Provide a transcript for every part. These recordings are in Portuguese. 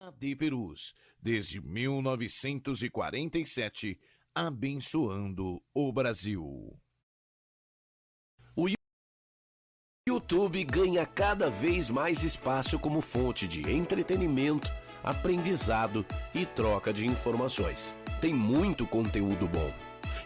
AD Perus, desde 1947, abençoando o Brasil. O YouTube ganha cada vez mais espaço como fonte de entretenimento, aprendizado e troca de informações. Tem muito conteúdo bom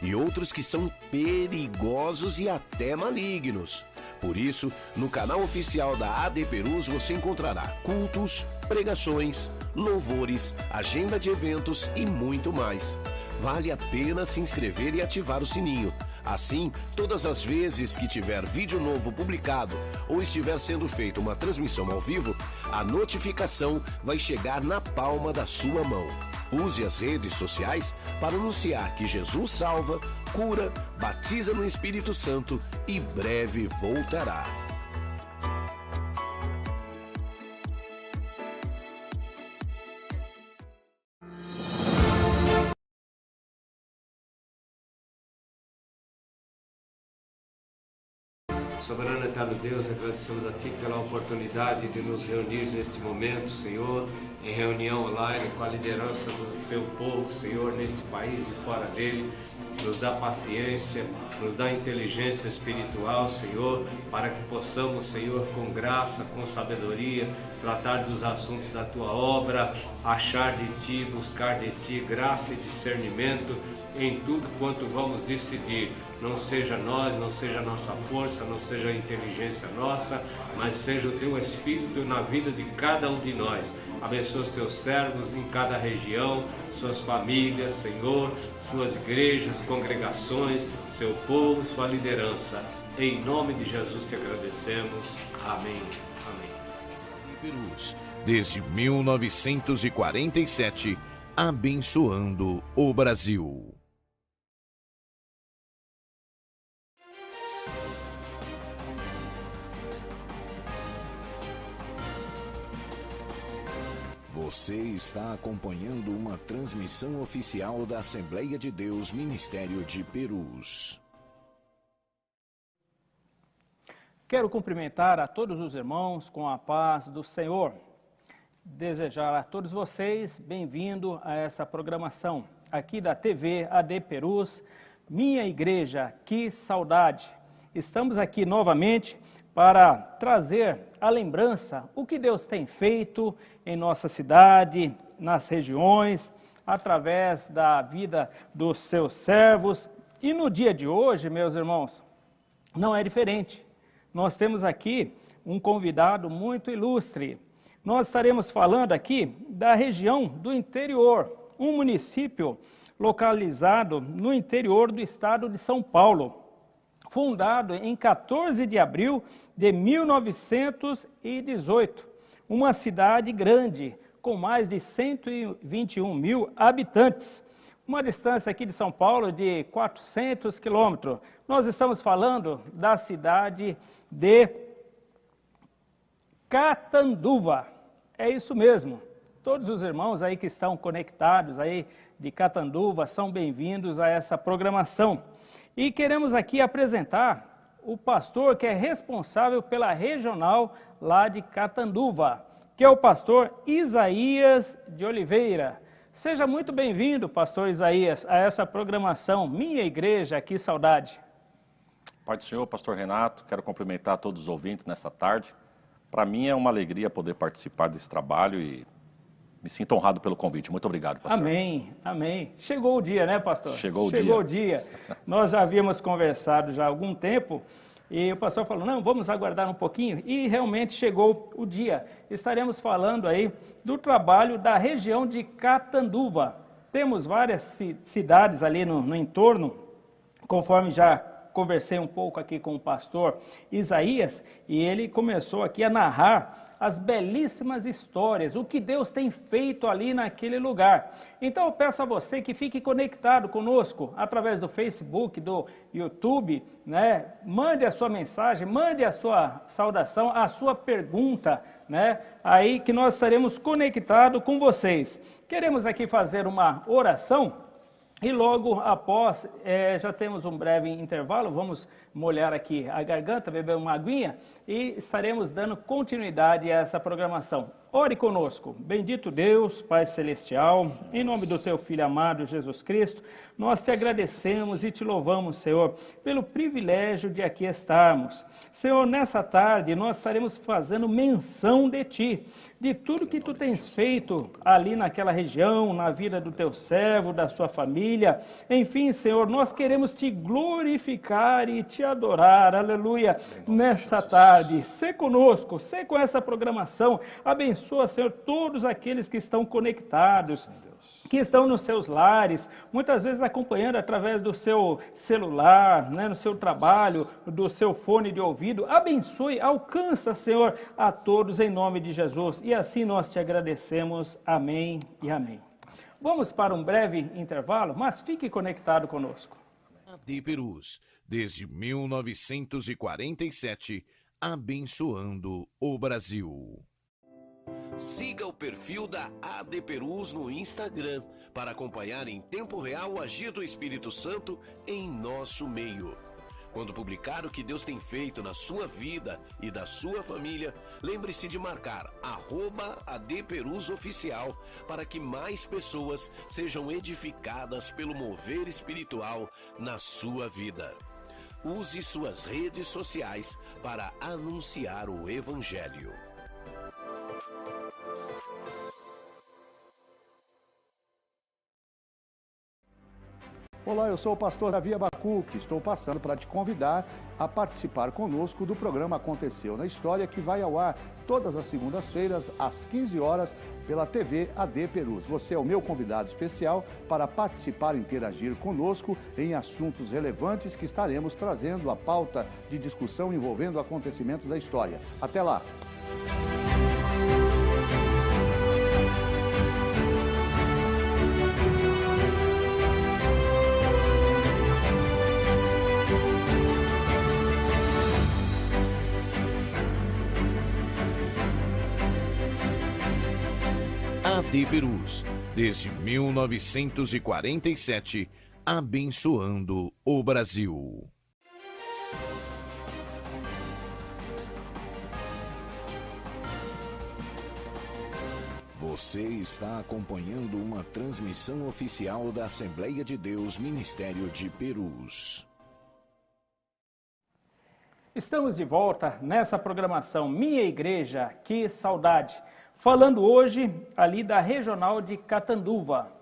e outros que são perigosos e até malignos. Por isso, no canal oficial da AD Perus você encontrará cultos, pregações, louvores, agenda de eventos e muito mais. Vale a pena se inscrever e ativar o sininho. Assim, todas as vezes que tiver vídeo novo publicado ou estiver sendo feita uma transmissão ao vivo, a notificação vai chegar na palma da sua mão. Use as redes sociais para anunciar que Jesus salva, cura, batiza no Espírito Santo e breve voltará. Soberano e eterno Deus, agradecemos a Ti pela oportunidade de nos reunir neste momento, Senhor, em reunião online com a liderança do Teu povo, Senhor, neste país e fora dele. Nos dá paciência, nos dá inteligência espiritual, Senhor, para que possamos, Senhor, com graça, com sabedoria, tratar dos assuntos da Tua obra, achar de Ti, buscar de Ti graça e discernimento em tudo quanto vamos decidir. Não seja nós, não seja a nossa força, não seja a inteligência nossa, mas seja o Teu Espírito na vida de cada um de nós. Abençoa os Teus servos em cada região, suas famílias, Senhor, suas igrejas, congregações, seu povo, sua liderança. Em nome de Jesus te agradecemos. Amém. Amém. Perus, desde 1947, abençoando o Brasil. Você está acompanhando uma transmissão oficial da Assembleia de Deus Ministério de Perus. Quero cumprimentar a todos os irmãos com a paz do Senhor. Desejar a todos vocês bem-vindo a essa programação aqui da TV AD Perus, Minha Igreja, que saudade! Estamos aqui novamente para trazer a lembrança, o que Deus tem feito em nossa cidade, nas regiões, através da vida dos seus servos. E no dia de hoje, meus irmãos, não é diferente. Nós temos aqui um convidado muito ilustre. Nós estaremos falando aqui da região do interior, um município localizado no interior do estado de São Paulo, fundado em 14 de abril de 1918, uma cidade grande, com mais de 121 mil habitantes, uma distância aqui de São Paulo de 400 quilômetros. Nós estamos falando da cidade de Catanduva, é isso mesmo. Todos os irmãos aí que estão conectados aí de Catanduva são bem-vindos a essa programação. E queremos aqui apresentar o pastor que é responsável pela regional lá de Catanduva, que é o pastor Isaías de Oliveira. Seja muito bem-vindo, pastor Isaías, a essa programação Minha Igreja, que saudade. Pai do Senhor, pastor Renato, quero cumprimentar todos os ouvintes nesta tarde. Para mim é uma alegria poder participar desse trabalho e me sinto honrado pelo convite. Muito obrigado, pastor. Amém, amém. Chegou o dia, né, pastor? Chegou o dia. Nós já havíamos conversado já há algum tempo e o pastor falou, não, vamos aguardar um pouquinho, e realmente chegou o dia. Estaremos falando aí do trabalho da região de Catanduva. Temos várias cidades ali no entorno, conforme já conversei um pouco aqui com o pastor Isaías, e ele começou aqui a narrar as belíssimas histórias, o que Deus tem feito ali naquele lugar. Então eu peço a você que fique conectado conosco através do Facebook, do YouTube, né? Mande a sua mensagem, mande a sua saudação, a sua pergunta, né? Aí que nós estaremos conectados com vocês. Queremos aqui fazer uma oração. E logo após, já temos um breve intervalo, vamos molhar aqui a garganta, beber uma aguinha e estaremos dando continuidade a essa programação. Ore conosco. Bendito Deus, Pai Celestial, em nome do Teu Filho amado Jesus Cristo, nós te agradecemos e te louvamos, Senhor, pelo privilégio de aqui estarmos. Senhor, nessa tarde nós estaremos fazendo menção de Ti, de tudo que Tu tens feito ali naquela região, na vida do Teu servo, da sua família. Enfim, Senhor, nós queremos Te glorificar e Te adorar, aleluia, nessa tarde. Sê conosco, sê com essa programação, abençoa, Senhor, todos aqueles que estão conectados, que estão nos seus lares, muitas vezes acompanhando através do seu celular, né, no seu trabalho, do seu fone de ouvido. Abençoe, alcança, Senhor, a todos em nome de Jesus. E assim nós te agradecemos. Amém e amém. Vamos para um breve intervalo, mas fique conectado conosco. AD Perus, desde 1947, abençoando o Brasil. Siga o perfil da AD Perus no Instagram para acompanhar em tempo real o agir do Espírito Santo em nosso meio. Quando publicar o que Deus tem feito na sua vida e da sua família, lembre-se de marcar @ADPerusOficial para que mais pessoas sejam edificadas pelo mover espiritual na sua vida. Use suas redes sociais para anunciar o Evangelho. Olá, eu sou o pastor Davi Abacuque, estou passando para te convidar a participar conosco do programa Aconteceu na História, que vai ao ar todas as segundas-feiras, às 15 horas, pela TV AD Perus. Você é o meu convidado especial para participar e interagir conosco em assuntos relevantes que estaremos trazendo à pauta de discussão envolvendo acontecimentos da história. Até lá! AD Perus, desde 1947, abençoando o Brasil. Você está acompanhando uma transmissão oficial da Assembleia de Deus Ministério de Perus. Estamos de volta nessa programação Minha Igreja, que saudade. Falando hoje ali da regional de Catanduva.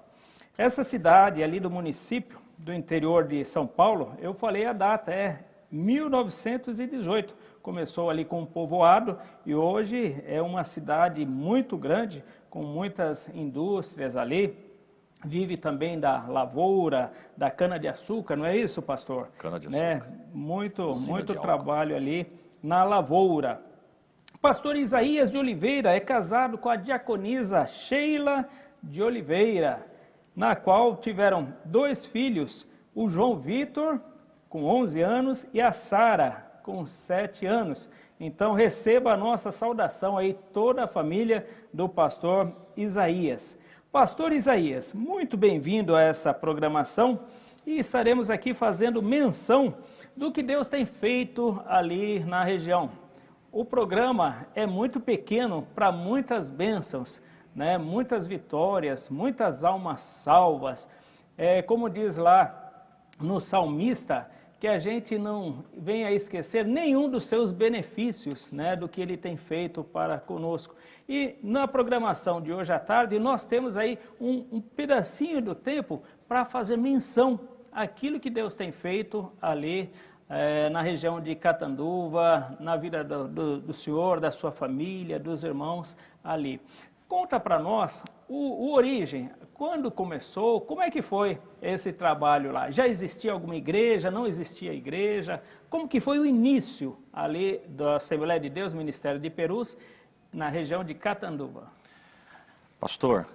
Essa cidade ali do município do interior de São Paulo, eu falei a data, é 1918. Começou ali com um povoado e hoje é uma cidade muito grande, com muitas indústrias ali. Vive também da lavoura, da cana-de-açúcar, não é isso, pastor? Cana-de-açúcar. Né? Muito trabalho ali na lavoura. Pastor Isaías de Oliveira é casado com a diaconisa Sheila de Oliveira, na qual tiveram 2 filhos, o João Vitor, com 11 anos, e a Sara, com 7 anos. Então receba a nossa saudação aí, toda a família do pastor Isaías. Pastor Isaías, muito bem-vindo a essa programação e estaremos aqui fazendo menção do que Deus tem feito ali na região. O programa é muito pequeno para muitas bênçãos, né? Muitas vitórias, muitas almas salvas. Como diz lá no salmista, que a gente não venha a esquecer nenhum dos seus benefícios, né? Do que ele tem feito para conosco. E na programação de hoje à tarde, nós temos aí um pedacinho do tempo para fazer menção àquilo que Deus tem feito ali, na região de Catanduva, na vida do senhor, da sua família, dos irmãos ali. Conta para nós o origem, quando começou, como é que foi esse trabalho lá? Já existia alguma igreja, não existia igreja? Como que foi o início ali da Assembleia de Deus, Ministério de Perus, na região de Catanduva? Pastor,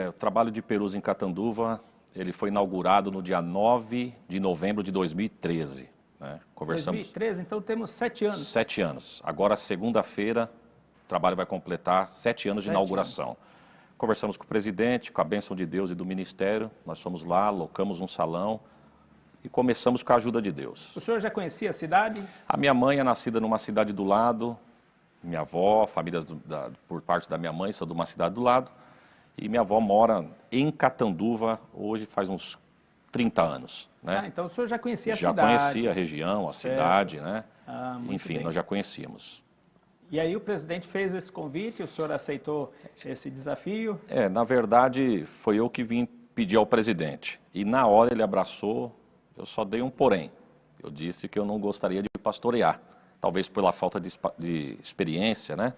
o trabalho de Perus em Catanduva, ele foi inaugurado no dia 9 de novembro de 2013. Né? Conversamos... 2013, então temos 7 anos. 7 anos. Agora, segunda-feira, o trabalho vai completar 7 anos de inauguração. Anos. Conversamos com o presidente, com a bênção de Deus e do ministério. Nós fomos lá, alocamos um salão e começamos com a ajuda de Deus. O senhor já conhecia a cidade? A minha mãe é nascida numa cidade do lado, minha avó, família por parte da minha mãe são de uma cidade do lado, e minha avó mora em Catanduva, hoje faz uns 30 anos. Né? Ah, então o senhor já conhecia a Já cidade. conhecia a região, a cidade, né? Ah, muito Enfim, bem. nós já conhecíamos. E aí o presidente fez esse convite, o senhor aceitou esse desafio? Na verdade, foi eu que vim pedir ao presidente. E na hora ele abraçou, eu só dei um porém. Eu disse que eu não gostaria de pastorear, talvez pela falta de experiência, né?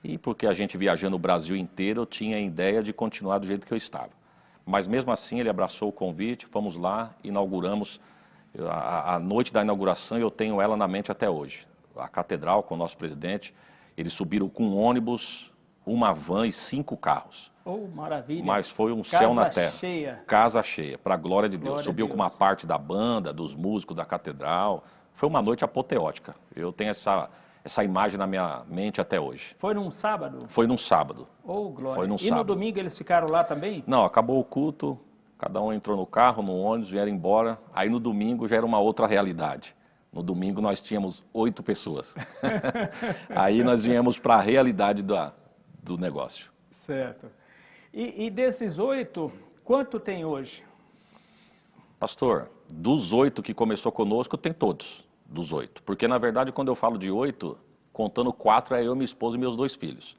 E porque a gente viajando o Brasil inteiro, eu tinha a ideia de continuar do jeito que eu estava. Mas mesmo assim ele abraçou o convite, fomos lá, inauguramos a noite da inauguração, eu tenho ela na mente até hoje. A catedral com o nosso presidente, eles subiram com um ônibus, uma van e 5 carros. Oh, maravilha. Mas foi um céu na terra. Casa cheia. Casa cheia, para a glória de Deus. Glória a Subiu com Deus. uma parte da banda, dos músicos da catedral. Foi uma noite apoteótica. Eu tenho essa imagem na minha mente até hoje. Foi num sábado? Foi num sábado. Oh, glória. Foi num E sábado. no domingo eles ficaram lá também? Não, acabou o culto, cada um entrou no carro, no ônibus, vieram embora. Aí no domingo já era uma outra realidade. No domingo nós tínhamos 8 pessoas. Aí nós viemos para a realidade do negócio. Certo. E desses 8, quanto tem hoje? Pastor, dos 8 que começou conosco, tem todos, dos 8. Porque na verdade quando eu falo de 8, contando 4 é eu, minha esposa e meus 2 filhos.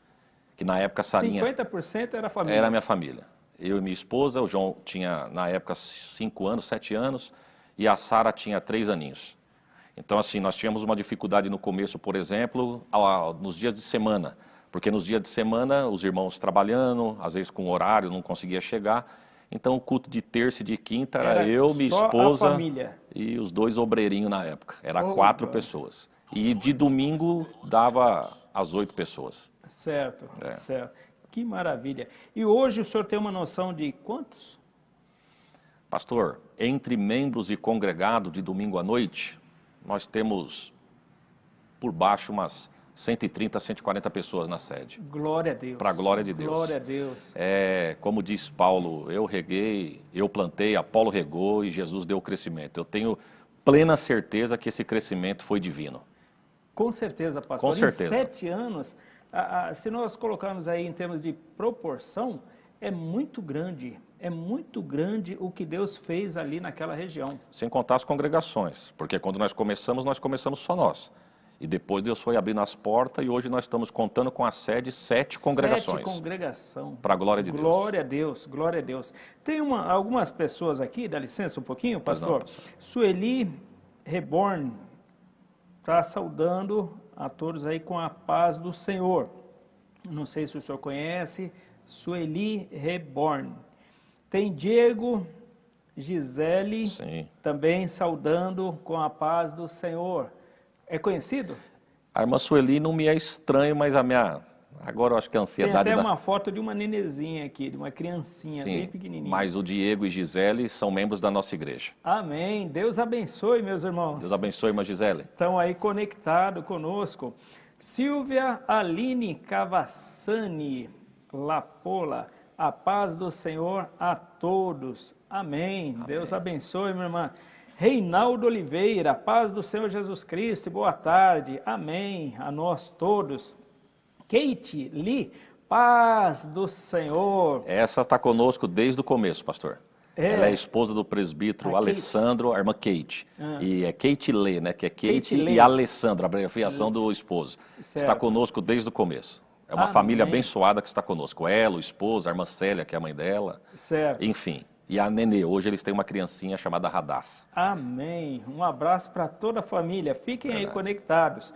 Que na época a Sarinha 50% era a família? era a minha família. Eu e minha esposa, o João tinha na época 5 anos, 7 anos, e a Sara tinha 3 aninhos. Então, assim, nós tínhamos uma dificuldade no começo, por exemplo, nos dias de semana. Porque nos dias de semana, os irmãos trabalhando, às vezes com horário, não conseguia chegar. Então, o culto de terça e de quinta era eu, minha só esposa a família. e os 2 obreirinhos na época. Era Oh, 4 glória. pessoas. E de domingo dava as 8 pessoas. Certo, É. certo. Que maravilha. E hoje o senhor tem uma noção de quantos? Pastor, entre membros e congregado de domingo à noite, nós temos por baixo umas 130, 140 pessoas na sede. Glória a Deus. Para a glória de Deus. Glória a Deus. Como diz Paulo, eu reguei, eu plantei, Apolo regou e Jesus deu o crescimento. Eu tenho plena certeza que esse crescimento foi divino. Com certeza, pastor. Com certeza. Em 7 anos, se nós colocarmos aí em termos de proporção, é muito grande o que Deus fez ali naquela região. Sem contar as congregações, porque quando nós começamos só nós. E depois Deus foi abrindo as portas e hoje nós estamos contando com a sede 7 congregações. 7 congregações. Para a glória de Deus. Glória a Deus, glória a Deus. Tem algumas pessoas aqui, dá licença um pouquinho, Pois não, pastor. pastor. Sueli Reborn está saudando a todos aí com a paz do Senhor. Não sei se o senhor conhece, Sueli Reborn. Tem Diego Gisele Sim. também saudando com a paz do Senhor. É conhecido? A irmã Sueli não me é estranho, mas agora eu acho que a Tem ansiedade até uma foto de uma nenezinha aqui, de uma criancinha bem Sim, pequenininha. mas o Diego e Gisele são membros da nossa igreja. Amém. Deus abençoe, meus irmãos. Deus abençoe, irmã Gisele. Estão aí conectados conosco. Silvia Aline Cavassani Lapola, a paz do Senhor a todos. Amém. Deus abençoe, minha irmã. Reinaldo Oliveira, paz do Senhor Jesus Cristo e boa tarde. Amém. A nós todos. Kate Lee, paz do Senhor. Essa está conosco desde o começo, pastor. Ela é esposa do presbítero A Alessandro, a irmã Kate. E é Kate Lê, né? Que é Kate Kate Lê. e Alessandro, a abreviação do esposo. Certo. Está conosco desde o começo. É uma Amém. família abençoada que está conosco. Ela, o esposo, a irmã Célia, que é a mãe dela. Certo. Enfim. E a Nenê, hoje eles têm uma criancinha chamada Radassa. Amém. Um abraço para toda a família. Fiquem aí Verdade. conectados.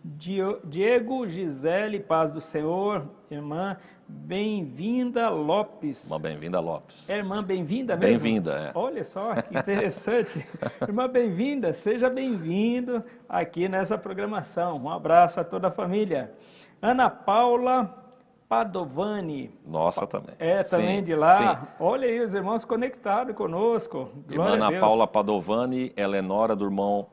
Diego, Gisele, paz do Senhor. Irmã Bem-vinda Lopes. Uma bem-vinda, Lopes. É irmã bem-vinda mesmo? Bem-vinda, é. Olha só, que interessante. Irmã bem-vinda, seja bem-vindo aqui nessa programação. Um abraço a toda a família. Ana Paula Padovani. Nossa, também. Também Sim, de lá. sim. Olha aí, os irmãos conectados conosco. Irmã Glória a Ana Deus. Paula Padovani, ela é nora do irmão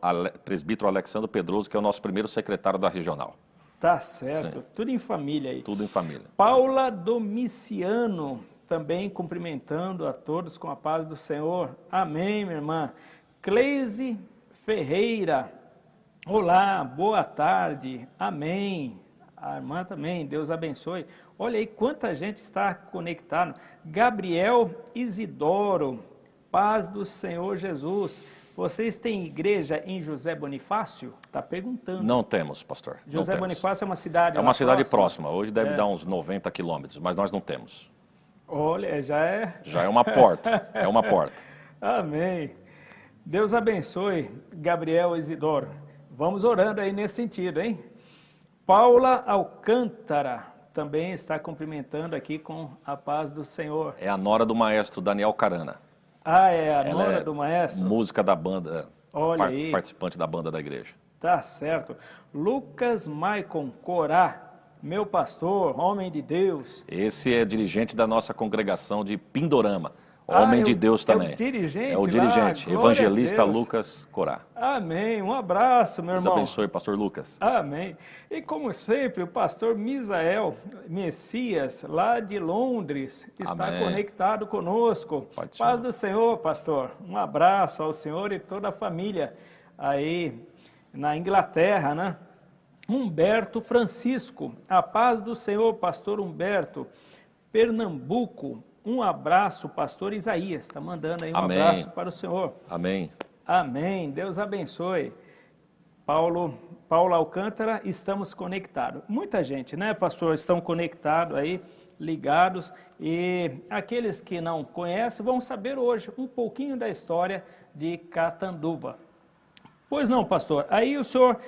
presbítero Alexandre Pedroso, que é o nosso primeiro secretário da regional. Tá certo, Sim. tudo em família aí. Tudo em família. Paula Domiciano, também cumprimentando a todos com a paz do Senhor. Amém, minha irmã. Cleise Ferreira, olá, boa tarde, amém. A irmã também, Deus abençoe. Olha aí quanta gente está conectada. Gabriel Isidoro, paz do Senhor Jesus. Vocês têm igreja em José Bonifácio? Está perguntando. Não temos, pastor. José Bonifácio é uma cidade É uma cidade próxima. próxima. Hoje deve dar uns 90 quilômetros, mas nós não temos. Olha, já é... Já é uma porta, é uma porta. Amém. Deus abençoe, Gabriel Isidoro. Vamos orando aí nesse sentido, hein? Paula Alcântara também está cumprimentando aqui com a paz do Senhor. É a nora do maestro Daniel Carana. Ah, é a Ela nora é do maestro? música da banda, Olha aí. participante da banda da igreja. Tá certo. Lucas Maicon Corá, meu pastor, homem de Deus. Esse é dirigente da nossa congregação de Pindorama. Homem de Deus também. É o dirigente É o lá, dirigente, glória evangelista a Deus. Lucas Corá. Amém. Um abraço, meu Deus irmão. abençoe, pastor Lucas. Amém. E como sempre, o pastor Misael Messias, lá de Londres, está Amém. conectado conosco. Pode ser. Paz do Senhor, pastor. Um abraço ao senhor e toda a família aí na Inglaterra, né? Humberto Francisco, a paz do Senhor, pastor Humberto. Pernambuco, um abraço, pastor Isaías. Está mandando aí um Amém. abraço para o senhor. Amém. Amém. Deus abençoe. Paulo Alcântara, estamos conectados. Muita gente, né, pastor, estão conectados aí, ligados. E aqueles que não conhecem vão saber hoje um pouquinho da história de Catanduva. Pois não, pastor. Aí o senhor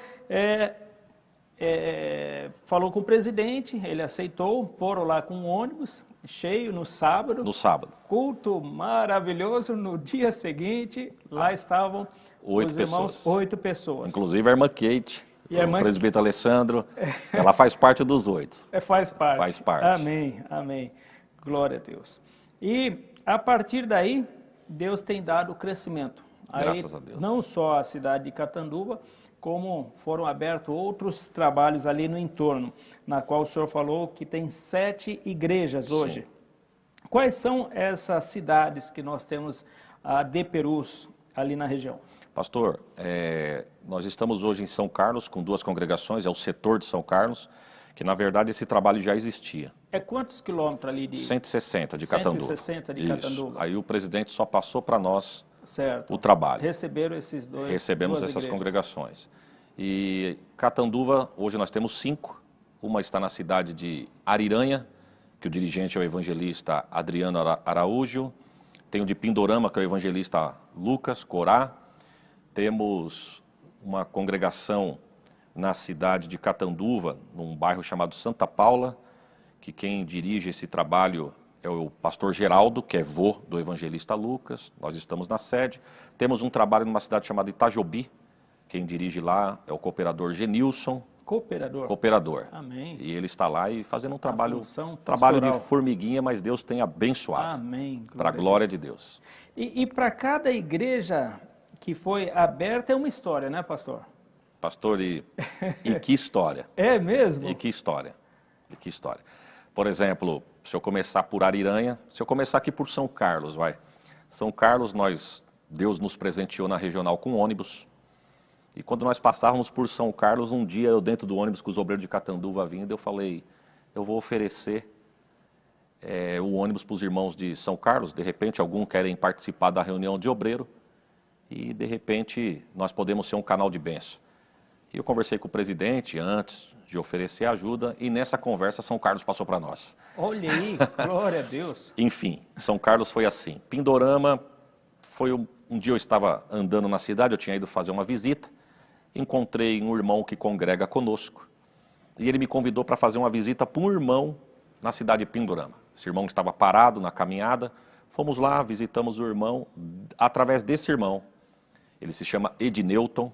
falou com o presidente, ele aceitou, foram lá com um ônibus cheio no sábado. No sábado. Culto maravilhoso. No dia seguinte, lá estavam 8 os irmãos, pessoas. 8 pessoas. Inclusive a irmã Kate, E a irmã- o presbítero Alessandro, ela faz parte dos 8. Faz parte. Faz parte. Amém, amém. Glória a Deus. E a partir daí, Deus tem dado crescimento. Graças a Deus. Não só a cidade de Catanduva, como foram abertos outros trabalhos ali no entorno, na qual o senhor falou que tem 7 igrejas hoje. Quais são essas cidades que nós temos de Perus ali na região? Pastor, nós estamos hoje em São Carlos com 2 congregações, é o setor de São Carlos, que na verdade esse trabalho já existia. É quantos quilômetros ali de... 160 de Catanduva. 160 de Isso. Catanduva. Aí o presidente só passou para nós Certo. o trabalho. Receberam esses dois. Recebemos duas essas igrejas. congregações. E Catanduva, hoje nós temos 5. Uma está na cidade de Ariranha, que o dirigente é o evangelista Adriano Araújo. Tem o de Pindorama, que é o evangelista Lucas Corá. Temos uma congregação na cidade de Catanduva, num bairro chamado Santa Paula, que quem dirige esse trabalho é o pastor Geraldo, que é vô do evangelista Lucas. Nós estamos na sede. Temos um trabalho numa cidade chamada Itajobi. Quem dirige lá é o cooperador Genilson. Cooperador. Cooperador. Amém. E ele está lá e fazendo um trabalho função de pastoral. formiguinha, mas Deus tem abençoado. Amém. Para a glória de Deus. E para cada igreja que foi aberta é uma história, né, pastor? Pastor, e que história. É mesmo? E que história. E que história. Por exemplo, se eu começar por Ariranha, se eu começar aqui por São Carlos, vai. São Carlos, Deus nos presenteou na regional com ônibus. E quando nós passávamos por São Carlos, um dia eu dentro do ônibus com os obreiros de Catanduva vindo, eu falei, eu vou oferecer o ônibus para os irmãos de São Carlos. De repente, alguns querem participar da reunião de obreiro e, de repente, nós podemos ser um canal de bênção. E eu conversei com o presidente antes de oferecer ajuda e nessa conversa São Carlos passou para nós. Olha aí, glória a Deus. Enfim, São Carlos foi assim. Pindorama, foi um dia eu estava andando na cidade, eu tinha ido fazer uma visita, encontrei um irmão que congrega conosco e ele me convidou para fazer uma visita para um irmão na cidade de Pindorama. Esse irmão estava parado na caminhada, fomos lá, visitamos o irmão, através desse irmão, ele se chama Edneuton,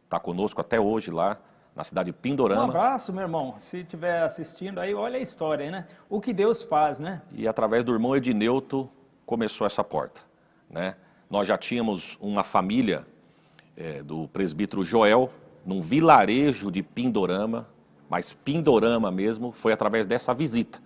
está conosco até hoje lá, na cidade de Pindorama. Um abraço, meu irmão. Se estiver assistindo aí, olha a história, né? O que Deus faz, né? E através do irmão Edneuton começou essa porta, né? Nós já tínhamos uma família do presbítero Joel, num vilarejo de Pindorama, mas Pindorama mesmo foi através dessa visita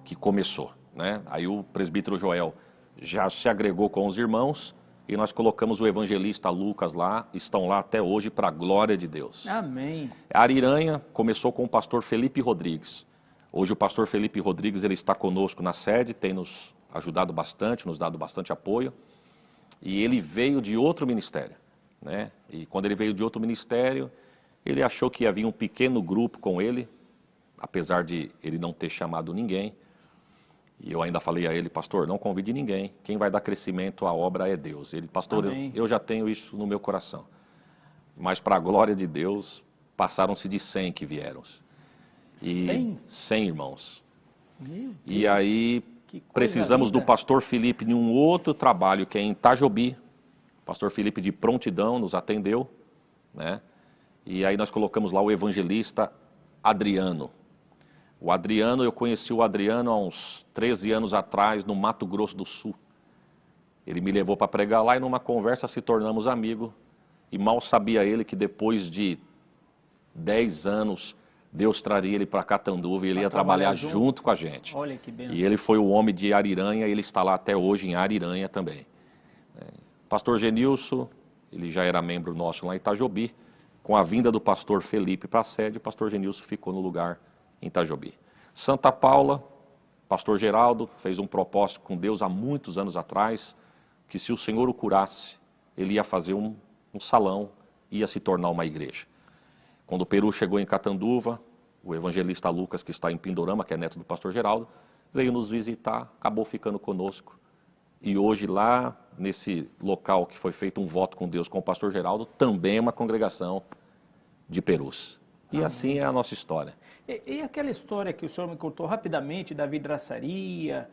que começou, né? Aí o presbítero Joel já se agregou com os irmãos e nós colocamos o evangelista Lucas lá, estão lá até hoje para a glória de Deus. Amém. A Ariranha começou com o pastor Felipe Rodrigues. Hoje o pastor Felipe Rodrigues ele está conosco na sede, tem nos ajudado bastante, nos dado bastante apoio. E ele veio de outro ministério, né? E quando ele veio de outro ministério, ele achou que havia um pequeno grupo com ele, apesar de ele não ter chamado ninguém. E eu ainda falei a ele, pastor, não convide ninguém, quem vai dar crescimento à obra é Deus. Ele, pastor, eu já tenho isso no meu coração. Mas para a glória de Deus, passaram-se de 100 que vieram. E 100 irmãos. E aí precisamos do pastor Felipe em um outro trabalho que é em Itajobi. O pastor Felipe de prontidão nos atendeu, né? E aí nós colocamos lá o evangelista Adriano. O Adriano, eu conheci o Adriano há uns 13 anos atrás no Mato Grosso do Sul. Ele me levou para pregar lá e numa conversa se tornamos amigos. E mal sabia ele que depois de 10 anos Deus traria ele para Catanduva e ele ia trabalhar junto com a gente. Olha que bênção. E ele foi o homem de Ariranha, ele está lá até hoje em Ariranha também. Pastor Genilson, ele já era membro nosso lá em Itajobi. Com a vinda do pastor Felipe para a sede, o pastor Genilson ficou no lugar em Itajobi. Santa Paula, pastor Geraldo, fez um propósito com Deus há muitos anos atrás, que se o Senhor o curasse, ele ia fazer um salão, ia se tornar uma igreja. Quando o Peru chegou em Catanduva, o evangelista Lucas, que está em Pindorama, que é neto do pastor Geraldo, veio nos visitar, acabou ficando conosco. E hoje lá, nesse local que foi feito um voto com Deus com o pastor Geraldo, também é uma congregação de Perus. E assim é a nossa história. E aquela história que o senhor me contou rapidamente da vidraçaria,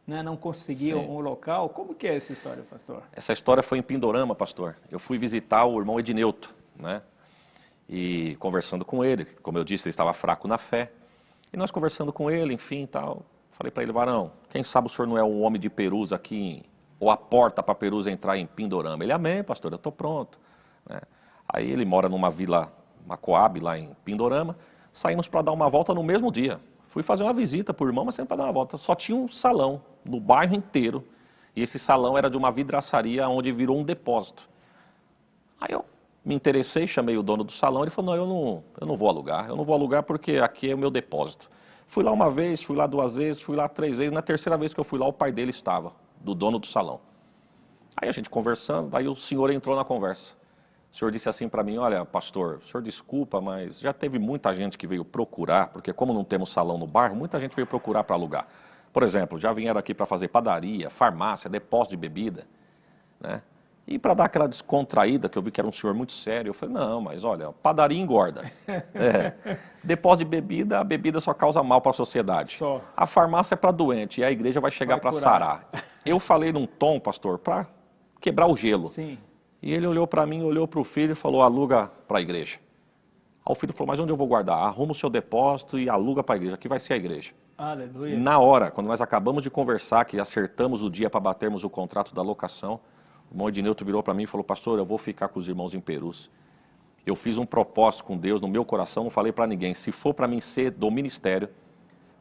né, não conseguiu um local, como que é essa história, pastor? Essa história foi em Pindorama, pastor. Eu fui visitar o irmão Edneuto, né? E conversando com ele, como eu disse, ele estava fraco na fé. E nós conversando com ele, enfim, tal, falei para ele, varão, quem sabe o senhor não é um homem de Perus aqui, ou a porta para Perus entrar em Pindorama? Ele, amém, pastor, eu estou pronto. Né? Aí ele mora numa vila, uma Coab, lá em Pindorama, saímos para dar uma volta no mesmo dia. Fui fazer uma visita para o irmão, mas sempre para dar uma volta. Só tinha um salão no bairro inteiro, e esse salão era de uma vidraçaria onde virou um depósito. Aí eu me interessei, chamei o dono do salão, ele falou, não, eu não vou alugar porque aqui é o meu depósito. Fui lá uma vez, fui lá 2 vezes, fui lá 3 vezes, na terceira vez que eu fui lá, o pai dele estava, do dono do salão. Aí a gente conversando, aí o senhor entrou na conversa. O senhor disse assim para mim, olha, pastor, o senhor desculpa, mas já teve muita gente que veio procurar, porque como não temos salão no bairro, muita gente veio procurar para alugar. Por exemplo, já vieram aqui para fazer padaria, farmácia, depósito de bebida, né? E para dar aquela descontraída, que eu vi que era um senhor muito sério, eu falei, não, mas olha, padaria engorda. Depósito de bebida, a bebida só causa mal para a sociedade. Só. A farmácia é para doente e a igreja vai chegar para sarar. Eu falei num tom, pastor, para quebrar o gelo. Sim. E ele olhou para mim, olhou para o filho e falou, aluga para a igreja. Aí o filho falou, mas onde eu vou guardar? Arruma o seu depósito e aluga para a igreja, aqui vai ser a igreja. Aleluia. Na hora, quando nós acabamos de conversar, que acertamos o dia para batermos o contrato da locação, o irmão Edneuto virou para mim e falou, pastor, eu vou ficar com os irmãos em Perus. Eu fiz um propósito com Deus no meu coração, não falei para ninguém. Se for para mim ser do ministério,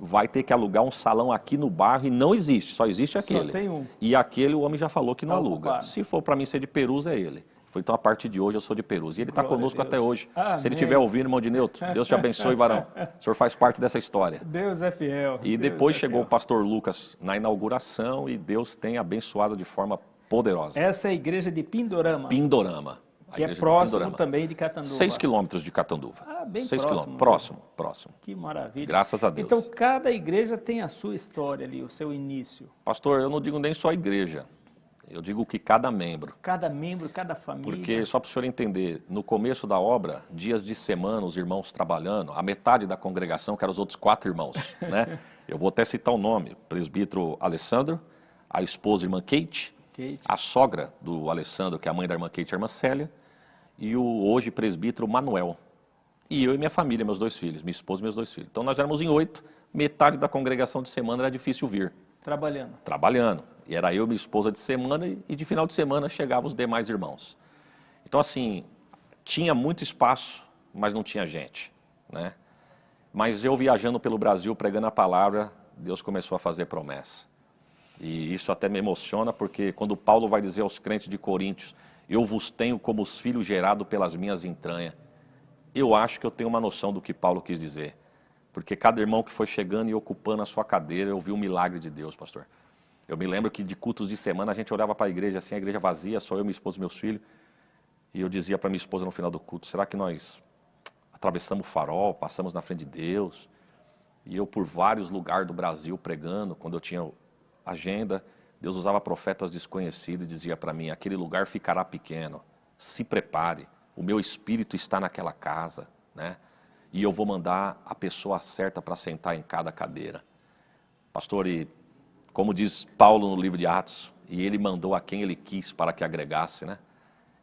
vai ter que alugar um salão aqui no bairro e não existe, só existe aquele. Só tem um. E aquele o homem já falou que não aluga. Ocupado. Se for para mim ser de Perus, é ele. Então, a partir de hoje, eu sou de Perus. E ele está conosco até hoje. Amém. Se ele estiver ouvindo, irmão Edneuto, Deus te abençoe, varão. O senhor faz parte dessa história. Deus é fiel. E depois chegou o pastor Lucas na inauguração e Deus tem abençoado de forma poderosa. Essa é a igreja de Pindorama. Pindorama. Que é próximo também de Catanduva. 6 quilômetros de Catanduva. Bem 6 próximo. Próximo. Que maravilha. Graças a Deus. Então, cada igreja tem a sua história ali, o seu início. Pastor, eu não digo nem só a igreja. Eu digo que cada membro. Cada membro, cada família. Porque, só para o senhor entender, no começo da obra, dias de semana, os irmãos trabalhando, a metade da congregação, que eram os outros 4 irmãos, né? Eu vou até citar o nome, o presbítero Alessandro, a esposa, a irmã Kate, a sogra do Alessandro, que é a mãe da irmã Kate, a irmã Célia, e o hoje presbítero Manuel. E eu e minha família, meus 2 filhos, minha esposa e meus 2 filhos. Então nós éramos em 8, metade da congregação de semana era difícil vir. Trabalhando. E era eu e minha esposa de semana e de final de semana chegavam os demais irmãos. Então assim, tinha muito espaço, mas não tinha gente, né? Mas eu viajando pelo Brasil, pregando a palavra, Deus começou a fazer promessa. E isso até me emociona, porque quando Paulo vai dizer aos crentes de Coríntios, eu vos tenho como os filhos gerados pelas minhas entranhas, eu acho que eu tenho uma noção do que Paulo quis dizer. Porque cada irmão que foi chegando e ocupando a sua cadeira, eu vi um milagre de Deus, pastor. Eu me lembro que de cultos de semana a gente olhava para a igreja assim, a igreja vazia, só eu, minha esposa e meus filhos. E eu dizia para minha esposa no final do culto, será que nós atravessamos o farol, passamos na frente de Deus? E eu por vários lugares do Brasil pregando, quando eu tinha agenda, Deus usava profetas desconhecidos e dizia para mim, aquele lugar ficará pequeno, se prepare, o meu espírito está naquela casa, né? E eu vou mandar a pessoa certa para sentar em cada cadeira. Pastor, e como diz Paulo no livro de Atos, e ele mandou a quem ele quis para que agregasse, né?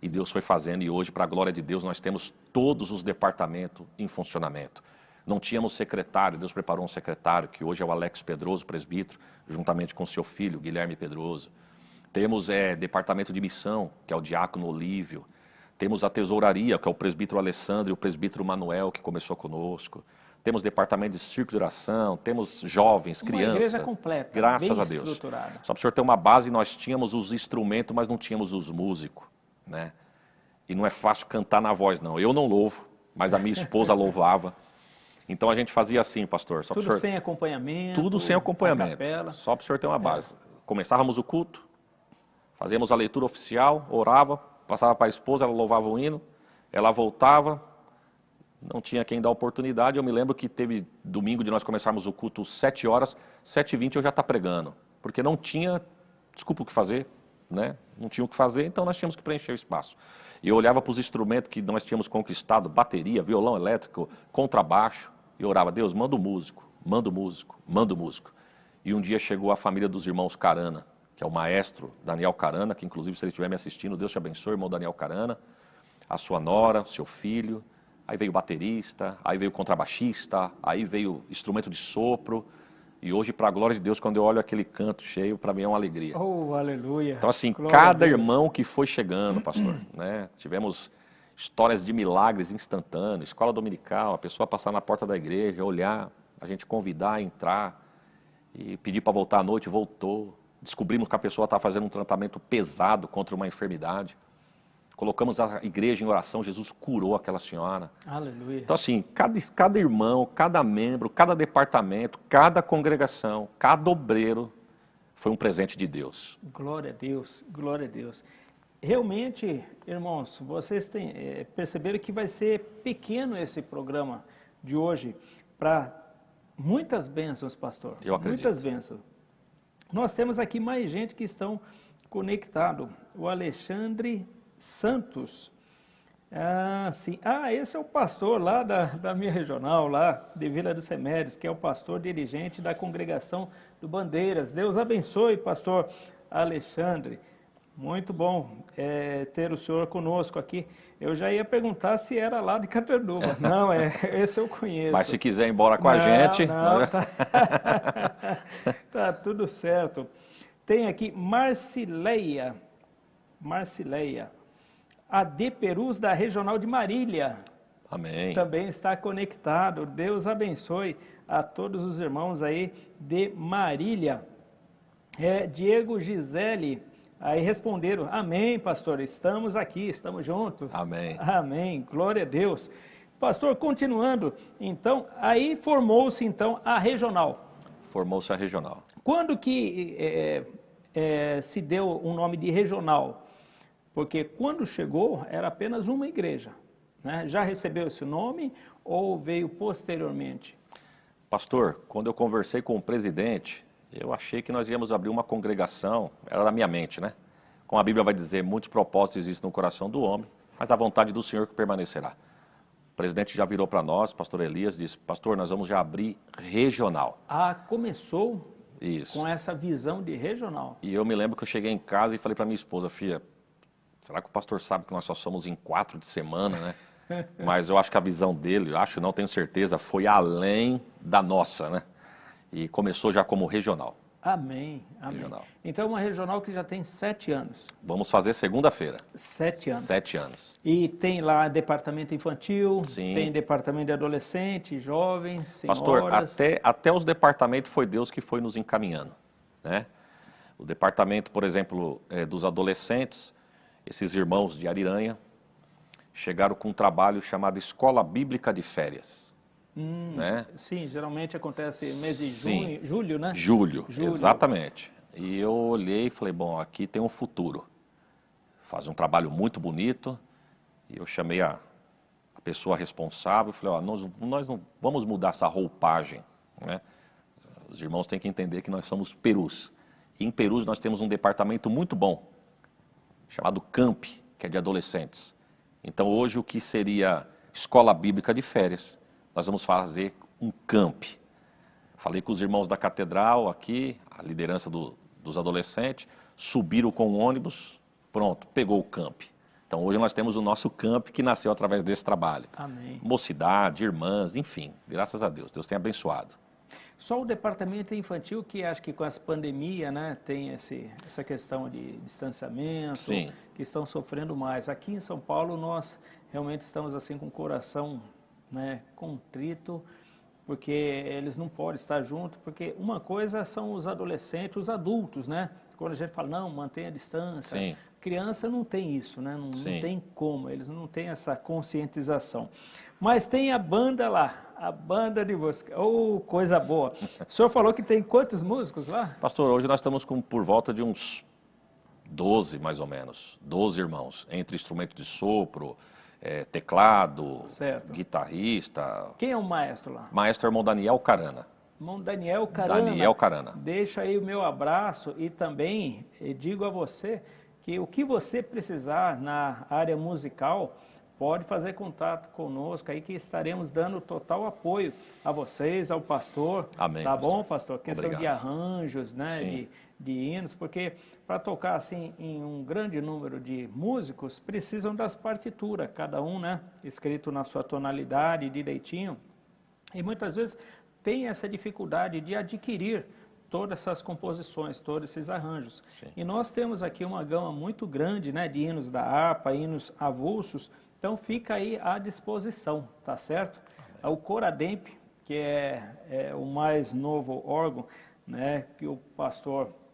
E Deus foi fazendo, e hoje, para a glória de Deus, nós temos todos os departamentos em funcionamento. Não tínhamos secretário, Deus preparou um secretário, que hoje é o Alex Pedroso, presbítero, juntamente com seu filho, Guilherme Pedroso. Temos departamento de missão, que é o diácono Olívio. Temos a tesouraria, que é o presbítero Alessandro e o presbítero Manuel, que começou conosco. Temos departamento de círculo de oração, temos jovens, crianças. Uma igreja completa, graças bem a Deus. estruturada. Só para o senhor ter uma base, nós tínhamos os instrumentos, mas não tínhamos os músicos, né? E não é fácil cantar na voz, não. Eu não louvo, mas a minha esposa louvava. Então a gente fazia assim, pastor. Só Tudo senhor... sem acompanhamento. Tudo sem acompanhamento. Só para o senhor ter uma base. Começávamos o culto, fazíamos a leitura oficial, orava, passava para a esposa, ela louvava o hino, ela voltava, não tinha quem dar oportunidade. Eu me lembro que teve domingo de nós começarmos o culto 7 horas, 7h20 eu já estava pregando, porque não tinha, desculpa o que fazer, né? Não tinha o que fazer, então nós tínhamos que preencher o espaço. E eu olhava para os instrumentos que nós tínhamos conquistado, bateria, violão elétrico, contrabaixo, e orava, Deus, manda o músico, manda o músico, manda o músico. E um dia chegou a família dos irmãos Carana, que é o maestro Daniel Carana, que inclusive se ele estiver me assistindo, Deus te abençoe, irmão Daniel Carana, a sua nora, o seu filho, aí veio o baterista, aí veio o contrabaixista, aí veio instrumento de sopro, e hoje, para a glória de Deus, quando eu olho aquele canto cheio, para mim é uma alegria. Oh, aleluia. Então assim, Glória cada irmão que foi chegando, pastor, né? Tivemos histórias de milagres instantâneos, escola dominical, a pessoa passar na porta da igreja, olhar, a gente convidar a entrar, e pedir para voltar à noite, voltou. Descobrimos que a pessoa estava fazendo um tratamento pesado contra uma enfermidade. Colocamos a igreja em oração, Jesus curou aquela senhora. Aleluia. Então assim, cada irmão, cada membro, cada departamento, cada congregação, cada obreiro foi um presente de Deus. Glória a Deus, glória a Deus. Realmente, irmãos, vocês perceberam que vai ser pequeno esse programa de hoje para muitas bênçãos, pastor. Eu acredito. Muitas bênçãos. Nós temos aqui mais gente que estão conectados. O Alexandre Santos. Sim. Esse é o pastor lá da minha regional, lá de Vila dos Remédios, que é o pastor dirigente da congregação do Bandeiras. Deus abençoe, pastor Alexandre. Muito bom ter o senhor conosco aqui. Eu já ia perguntar se era lá de Catanduva. Não, esse eu conheço. Mas se quiser ir embora com a gente... Não, tá tudo certo. Tem aqui Marcileia. A de Perus da Regional de Marília. Amém. Também está conectado. Deus abençoe a todos os irmãos aí de Marília. Diego Gisele, aí responderam, amém, pastor, estamos aqui, estamos juntos. Amém. Amém, glória a Deus. Pastor, continuando, então, aí formou-se então a regional. Formou-se a regional. Quando que se deu um nome de regional? Porque quando chegou, era apenas uma igreja, né? Já recebeu esse nome ou veio posteriormente? Pastor, quando eu conversei com o presidente, eu achei que nós íamos abrir uma congregação, era da minha mente, né? Como a Bíblia vai dizer, muitos propósitos existem no coração do homem, mas a vontade do Senhor que permanecerá. O presidente já virou para nós, pastor Elias, disse, pastor, nós vamos já abrir regional. Começou Isso. Com essa visão de regional. E eu me lembro que eu cheguei em casa e falei para minha esposa, filha, será que o pastor sabe que nós só somos em 4 de semana, né? Mas eu acho que a visão dele, não tenho certeza, foi além da nossa, né? E começou já como regional. Amém, amém. Regional. Então, uma regional que já tem 7 anos. Vamos fazer segunda-feira. 7 anos. 7 anos. E tem lá departamento infantil, Sim. Tem departamento de adolescente, jovens, senhoras. Pastor, até os departamentos foi Deus que foi nos encaminhando, né? O departamento, por exemplo, dos adolescentes, esses irmãos de Ariranha, chegaram com um trabalho chamado Escola Bíblica de Férias. Né? Sim, geralmente acontece mês de Sim. julho, né? Julho, exatamente. E eu olhei e falei, bom, aqui tem um futuro. Faz um trabalho muito bonito. E eu chamei a pessoa responsável e falei, ó, nós não vamos mudar essa roupagem, né? Os irmãos têm que entender que nós somos Perus. E em Perus nós temos um departamento muito bom, chamado CAMP, que é de adolescentes. Então hoje o que seria Escola Bíblica de Férias, nós vamos fazer um CAMP. Falei com os irmãos da catedral aqui, a liderança dos adolescentes, subiram com o ônibus, pronto, pegou o CAMP. Então hoje nós temos o nosso CAMP que nasceu através desse trabalho. Amém. Mocidade, irmãs, enfim, graças a Deus, Deus tem abençoado. Só o departamento infantil que acho que com essa pandemia, né, tem essa questão de distanciamento, Sim. que estão sofrendo mais. Aqui em São Paulo nós realmente estamos assim com o coração, né, contrito, porque eles não podem estar juntos, porque uma coisa são os adolescentes, os adultos, né? Quando a gente fala, não, mantenha a distância. Sim. Criança não tem isso, né? Não Sim. tem como, eles não têm essa conscientização. Mas tem a banda lá, a banda de música. Oh, coisa boa. O senhor falou que tem quantos músicos lá? Pastor, hoje nós estamos com por volta de uns 12, mais ou menos, 12 irmãos, entre instrumento de sopro, teclado, Certo. guitarrista. Quem é o maestro lá? Maestro irmão Daniel Carana. Irmão Daniel Carana. Daniel Carana. Deixa aí o meu abraço e também digo a você que o que você precisar na área musical, pode fazer contato conosco aí que estaremos dando total apoio a vocês, ao pastor. Amém, tá pastor. bom, pastor? Questão de Obrigado. arranjos, né, Sim. de hinos, porque para tocar assim em um grande número de músicos, precisam das partituras, cada um, né, escrito na sua tonalidade direitinho. E muitas vezes tem essa dificuldade de adquirir todas essas composições, todos esses arranjos. Sim. E nós temos aqui uma gama muito grande, né, de hinos da harpa, hinos avulsos, então fica aí à disposição, tá certo? O Corademp, que é o mais novo órgão, né, que o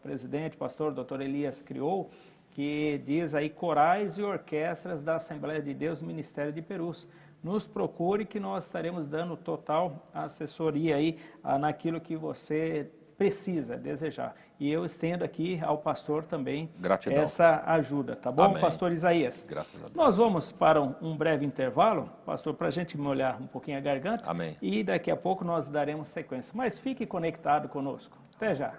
presidente, pastor Dr. Elias criou, que diz aí corais e orquestras da Assembleia de Deus, Ministério de Perus. Nos procure que nós estaremos dando total assessoria aí naquilo que você precisa, desejar. E eu estendo aqui ao pastor também Gratidão, essa ajuda, tá bom, Amém. pastor Isaías? Graças a Deus. Nós vamos para um breve intervalo, pastor, para a gente molhar um pouquinho a garganta. Amém. E daqui a pouco nós daremos sequência. Mas fique conectado conosco. Até já.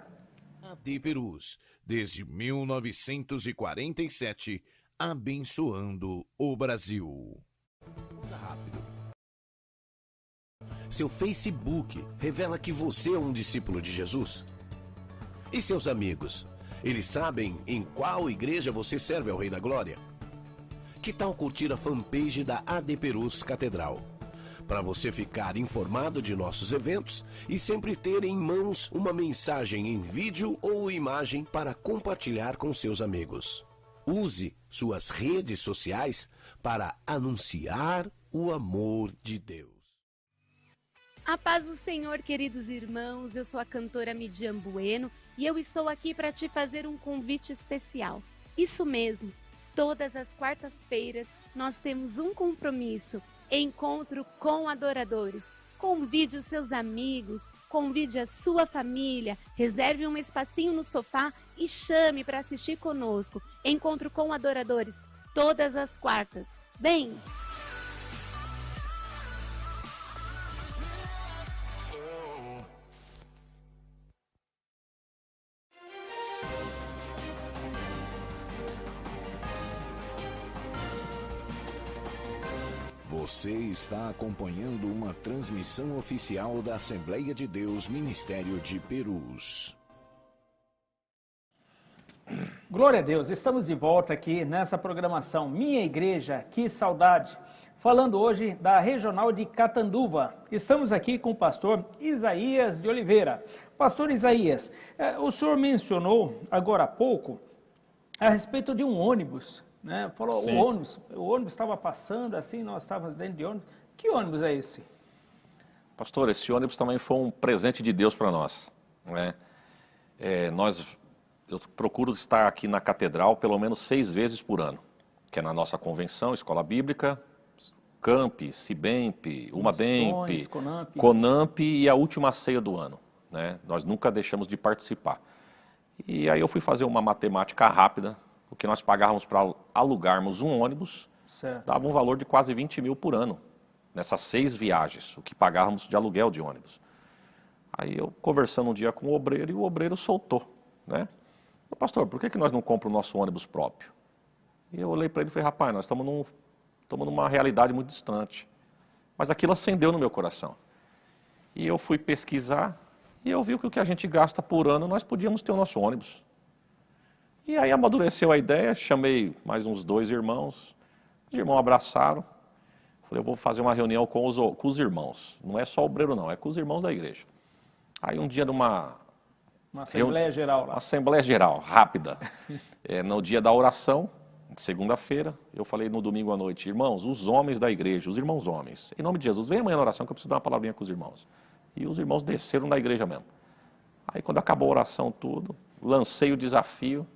AD Perus, desde 1947, abençoando o Brasil. Responda rápido. Seu Facebook revela que você é um discípulo de Jesus? E seus amigos? Eles sabem em qual igreja você serve ao Rei da Glória? Que tal curtir a fanpage da AD Perus Catedral? Para você ficar informado de nossos eventos e sempre ter em mãos uma mensagem em vídeo ou imagem para compartilhar com seus amigos. Use suas redes sociais para anunciar o amor de Deus. A paz do Senhor, queridos irmãos, eu sou a cantora Midian Bueno e eu estou aqui para te fazer um convite especial. Isso mesmo, todas as quartas-feiras nós temos um compromisso, encontro com adoradores. Convide os seus amigos, convide a sua família, reserve um espacinho no sofá e chame para assistir conosco. Encontro com adoradores, todas as quartas. Bem... Você está acompanhando uma transmissão oficial da Assembleia de Deus Ministério de Perus. Glória a Deus, estamos de volta aqui nessa programação Minha Igreja, que saudade. Falando hoje da Regional de Catanduva. Estamos aqui com o pastor Isaías de Oliveira. Pastor Isaías, o senhor mencionou agora há pouco a respeito de um ônibus, né? Falou, Sim. o ônibus estava passando assim, nós estávamos dentro de ônibus. Que ônibus é esse? Pastor, esse ônibus também foi um presente de Deus para nós, né? eu procuro estar aqui na catedral pelo menos 6 vezes por ano, que é na nossa convenção, Escola Bíblica, Camp, Cibemp, Umabemp, Conamp e a última ceia do ano, né? Nós nunca deixamos de participar. E aí eu fui fazer uma matemática rápida, o que nós pagávamos para alugarmos um ônibus, dava um valor de quase 20 mil por ano, nessas 6 viagens, o que pagávamos de aluguel de ônibus. Aí eu conversando um dia com o obreiro, e o obreiro soltou, né? Pastor, por que nós não compramos o nosso ônibus próprio? E eu olhei para ele e falei, rapaz, nós estamos numa realidade muito distante. Mas aquilo acendeu no meu coração. E eu fui pesquisar, e eu vi que o que a gente gasta por ano, nós podíamos ter o nosso ônibus. E aí amadureceu a ideia, chamei mais uns 2 irmãos, os irmãos abraçaram, falei, eu vou fazer uma reunião com os irmãos, não é só o obreiro não, é com os irmãos da igreja. Aí um dia numa Assembleia Geral lá. Uma Assembleia Geral, rápida, no dia da oração, segunda-feira, eu falei no domingo à noite, irmãos, os homens da igreja, os irmãos homens, em nome de Jesus, vem amanhã na oração que eu preciso dar uma palavrinha com os irmãos. E os irmãos desceram da igreja mesmo. Aí quando acabou a oração tudo, lancei o desafio,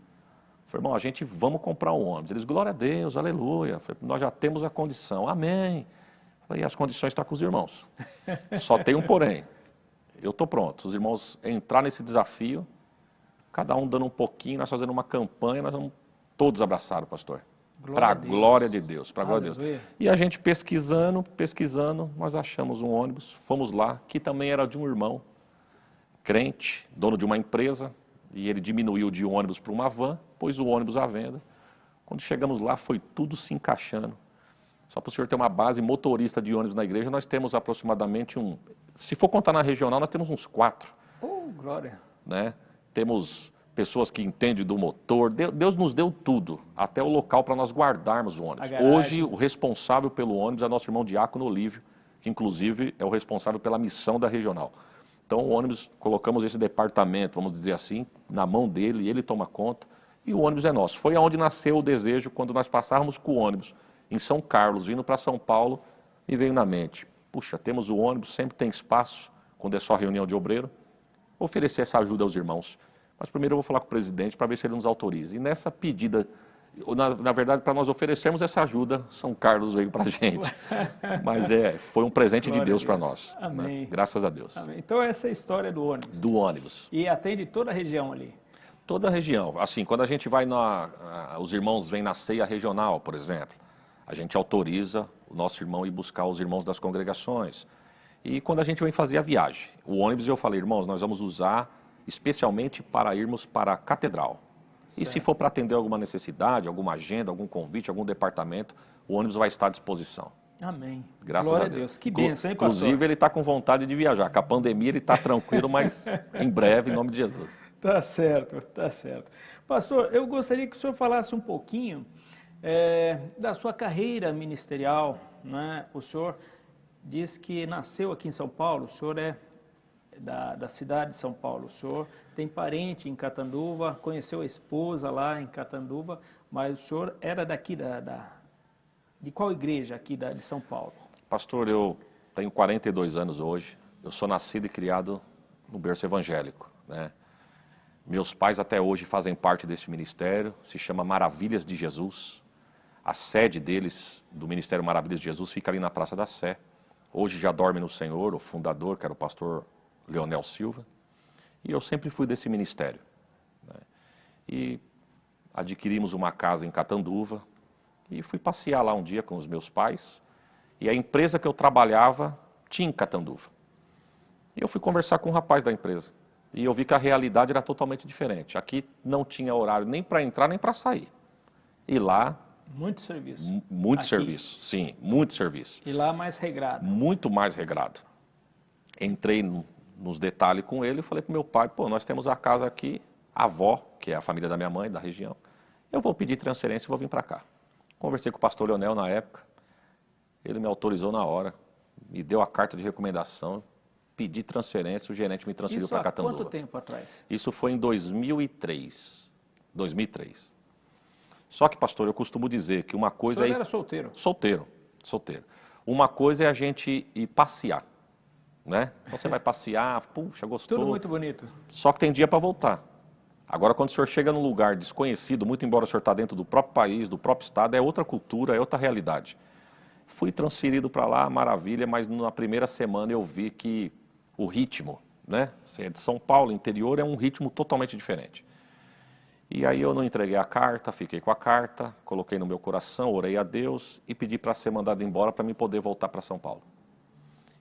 falei, irmão, vamos comprar um ônibus. Eles, glória a Deus, aleluia, falei, nós já temos a condição, amém. Falei, as condições estão com os irmãos, só tem um porém, eu estou pronto. Os irmãos entraram nesse desafio, cada um dando um pouquinho, nós fazendo uma campanha, nós vamos todos abraçar o pastor. Para a glória de Deus, para a glória de Deus. E a gente pesquisando, nós achamos um ônibus, fomos lá, que também era de um irmão, crente, dono de uma empresa, e ele diminuiu de um ônibus para uma van, pôs o ônibus à venda. Quando chegamos lá, foi tudo se encaixando. Só para o senhor ter uma base motorista de ônibus na igreja, nós temos aproximadamente se for contar na regional, nós temos uns 4. Oh, glória! Né? Temos pessoas que entendem do motor, Deus nos deu tudo, até o local para nós guardarmos o ônibus. Hoje, o responsável pelo ônibus é nosso irmão Diácono Olívio, que inclusive é o responsável pela missão da regional. Então, o ônibus, colocamos esse departamento, vamos dizer assim, na mão dele, ele toma conta, e o ônibus é nosso. Foi aonde nasceu o desejo, quando nós passávamos com o ônibus em São Carlos, vindo para São Paulo, me veio na mente, puxa, temos o ônibus, sempre tem espaço, quando é só reunião de obreiro, oferecer essa ajuda aos irmãos. Mas primeiro eu vou falar com o presidente para ver se ele nos autoriza. E nessa pedida, na verdade, para nós oferecermos essa ajuda, São Carlos veio para a gente. Mas foi um presente de Deus para nós. Amém. Né? Graças a Deus. Amém. Então essa é a história do ônibus. Do ônibus. E atende toda a região ali? Toda a região. Assim, quando a gente vai os irmãos vêm na ceia regional, por exemplo, a gente autoriza o nosso irmão ir buscar os irmãos das congregações. E quando a gente vem fazer a viagem, o ônibus, eu falei, irmãos, nós vamos usar especialmente para irmos para a catedral. Certo. E se for para atender alguma necessidade, alguma agenda, algum convite, algum departamento, o ônibus vai estar à disposição. Amém. Graças Glória a Deus. Que bênção, hein, pastor? Inclusive, ele está com vontade de viajar. Com a pandemia, ele está tranquilo, mas em breve, em nome de Jesus. Tá certo, tá certo. Pastor, eu gostaria que o senhor falasse um pouquinho da sua carreira ministerial, né? O senhor diz que nasceu aqui em São Paulo, o senhor é da cidade de São Paulo. O senhor tem parente em Catanduva, conheceu a esposa lá em Catanduva, mas o senhor era daqui de qual igreja aqui de São Paulo? Pastor, eu tenho 42 anos hoje, eu sou nascido e criado no berço evangélico, né? Meus pais até hoje fazem parte desse ministério, se chama Maravilhas de Jesus. A sede deles, do Ministério Maravilhas de Jesus, fica ali na Praça da Sé. Hoje já dorme no Senhor, o fundador, que era o pastor Leonel Silva, e eu sempre fui desse ministério, né? E adquirimos uma casa em Catanduva, e fui passear lá um dia com os meus pais, e a empresa que eu trabalhava tinha em Catanduva. E eu fui conversar com um rapaz da empresa, e eu vi que a realidade era totalmente diferente. Aqui não tinha horário nem para entrar, nem para sair. E lá... Muito serviço. Muito aqui. serviço, sim, muito serviço. E lá mais regrado. Muito mais regrado. Entrei nos detalhes com ele e falei para o meu pai, pô, nós temos a casa aqui, a avó, que é a família da minha mãe, da região, eu vou pedir transferência e vou vir para cá. Conversei com o pastor Leonel na época, ele me autorizou na hora, me deu a carta de recomendação, pedi transferência, o gerente me transferiu para Catanduva. Isso há quanto tempo atrás? Isso foi em 2003. Só que, pastor, eu costumo dizer que uma coisa... O senhor era solteiro? Solteiro. Uma coisa é a gente ir passear, né? Então você vai passear, puxa, gostou. Tudo muito bonito. Só que tem dia para voltar. Agora, quando o senhor chega num lugar desconhecido, muito embora o senhor está dentro do próprio país, do próprio estado, é outra cultura, é outra realidade. Fui transferido para lá, maravilha, mas na primeira semana eu vi que o ritmo, né? Você é de São Paulo, interior, é um ritmo totalmente diferente. E aí eu não entreguei a carta, fiquei com a carta, coloquei no meu coração, orei a Deus e pedi para ser mandado embora para mim poder voltar para São Paulo.